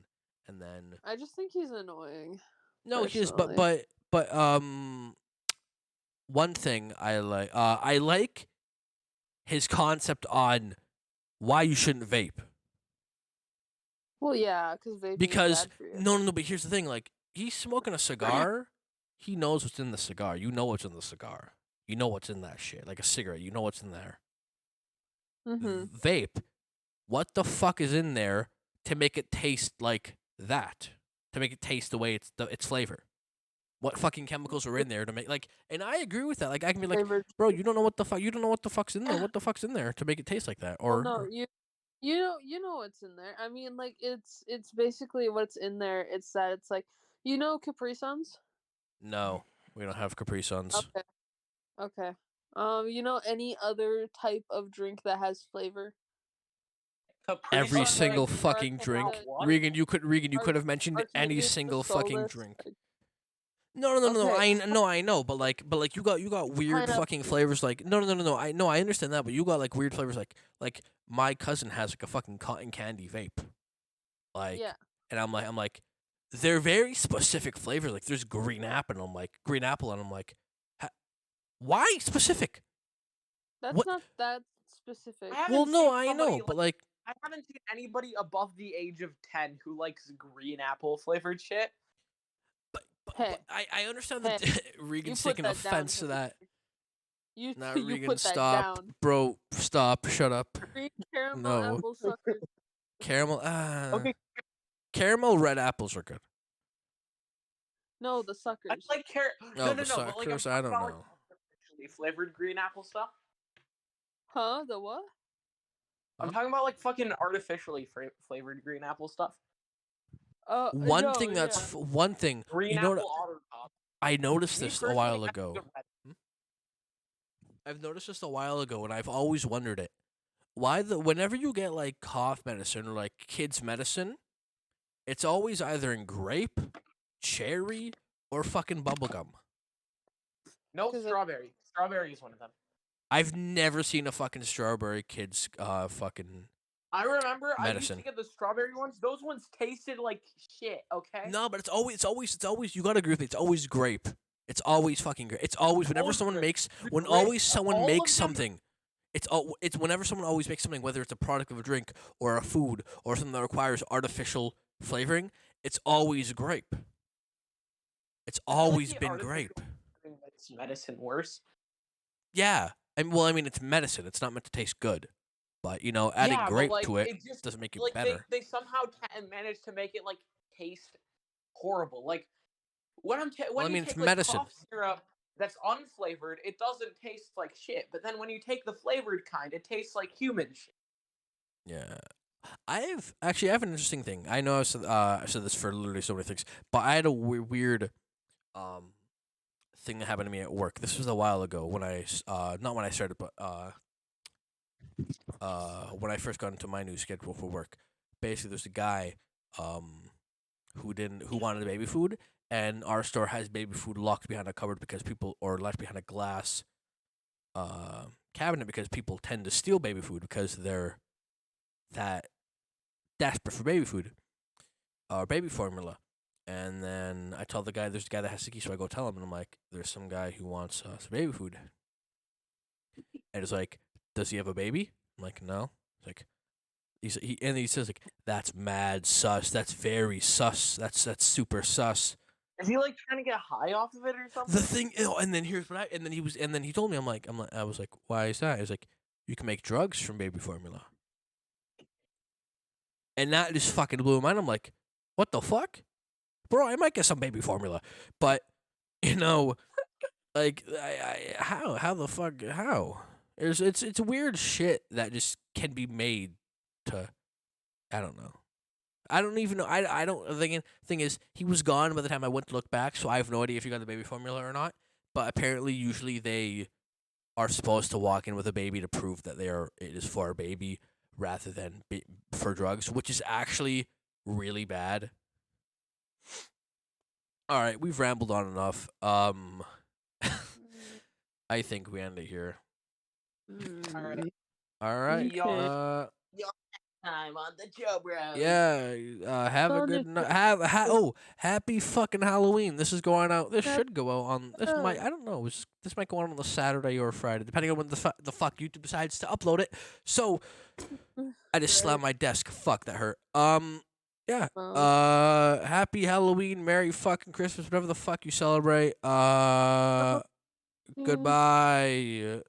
and then. I just think he's annoying. No, he is. But one thing I like his concept on why you shouldn't vape. Well, yeah, vaping Because is bad for you. no, but here's the thing: like he's smoking a cigar, he knows what's in the cigar. You know what's in the cigar. You know what's in that shit. Like a cigarette, you know what's in there. Mm-hmm. Vape, what the fuck is in there to make it taste like that? To make it taste the way its flavor. What fucking chemicals are in there to make and I agree with that. Like I can be like, bro, you don't know what the fuck's in there. What the fuck's in there to make it taste like that? Or well, no, you know what's in there. I mean, like it's basically what's in there. It's that it's like Capri Suns. No, we don't have Capri Suns. Okay. Any other type of drink that has flavor? Every single fucking drink. Regan, you could have mentioned any Arcadius, single the fucking Solus, drink. like- No. Okay. I know, but you got weird Pineapple fucking flavors. Like no. I understand that, but you got like weird flavors. Like my cousin has like a fucking cotton candy vape. Like Yeah. and I'm like, they're very specific flavors. Like there's green apple, and I'm like, why specific? That's What- not that specific. Well, no, I know, but like. I haven't seen anybody above the age of 10 who likes green apple flavored shit. But Hey. I understand that Regan's put taking that down, offense to that. You Nah, you Regan, put that stop, down. bro. Stop. Shut up. Green caramel No. apple suckers. Caramel. Okay. Caramel red apples are good. No, the I suckers. like carrot. Oh, No, the but like I'm suckers, I talking don't about, like, know. artificially flavored green apple stuff. Huh? The what? I'm Huh? talking about like fucking artificially flavored green apple stuff. One no, thing that's one thing. Green You know apple what? otter pop. I noticed Me this a personally, while I ago. think the red- I've noticed this a while ago, and I've always wondered it. Why whenever you get like cough medicine or like kids medicine, it's always either in grape, cherry, or fucking bubblegum. No, 'Cause strawberry. Strawberry is one of them. I've never seen a fucking strawberry kids fucking. I remember I used Medicine. to get the strawberry ones. Those ones tasted like shit, okay? No, but it's always. You gotta agree with me. It's always grape. It's always fucking grape. It's always whenever Always someone grape. makes The when grape- always someone all makes of them- something. It's whenever someone always makes something, whether it's a product of a drink or a food or something that requires artificial flavoring. It's always grape. It's I feel like always the been artificial grape. flavoring makes medicine worse. Yeah, I mean, it's medicine. It's not meant to taste good, but adding Yeah, but, grape like, to it just doesn't make it like better. they somehow manage to make it like taste horrible. Like when I you mean, it's take like medicine. cough syrup that's unflavored, it doesn't taste like shit. But then when you take the flavored kind, it tastes like human shit. Yeah. I have an interesting thing. I know I said this for literally so many things, but I had a weird thing that happened to me at work. This was a while ago when I not when I started, but when I first got into my new schedule for work. Basically, there's a guy who wanted baby food, and our store has baby food locked behind a cupboard because people or left behind a glass cabinet because people tend to steal baby food because they're that desperate for baby food or baby formula. And then I tell the guy, there's a guy that has the key, so I go tell him, and I'm like, there's some guy who wants some baby food. And it's like, does he have a baby? I'm like, no. It's like, and he says like, that's mad sus. That's very sus. That's super sus. Is he like trying to get high off of it or something? The thing, and then here's what and then he told me, I was like, why is that? He's like, you can make drugs from baby formula. And that just fucking blew my mind. I'm like, what the fuck? Bro, I might get some baby formula. But, like, how the fuck, how? It's weird shit that just can be made to, I don't know. I don't even know. I don't, the thing is, he was gone by the time I went to look back, so I have no idea if he got the baby formula or not. But apparently, usually they are supposed to walk in with a baby to prove that it is for a baby rather than for drugs, which is actually really bad. All right, we've rambled on enough. I think we end it here. All right. Y'all time on the JoBros. Yeah. Have a good night. Happy fucking Halloween. This is going out. This should go out on. This might. I don't know. This might go out on the Saturday or Friday, depending on when the fuck YouTube decides to upload it. So, I just slammed my desk. Fuck, that hurt. Yeah. Happy Halloween, Merry fucking Christmas, whatever the fuck you celebrate. Goodbye.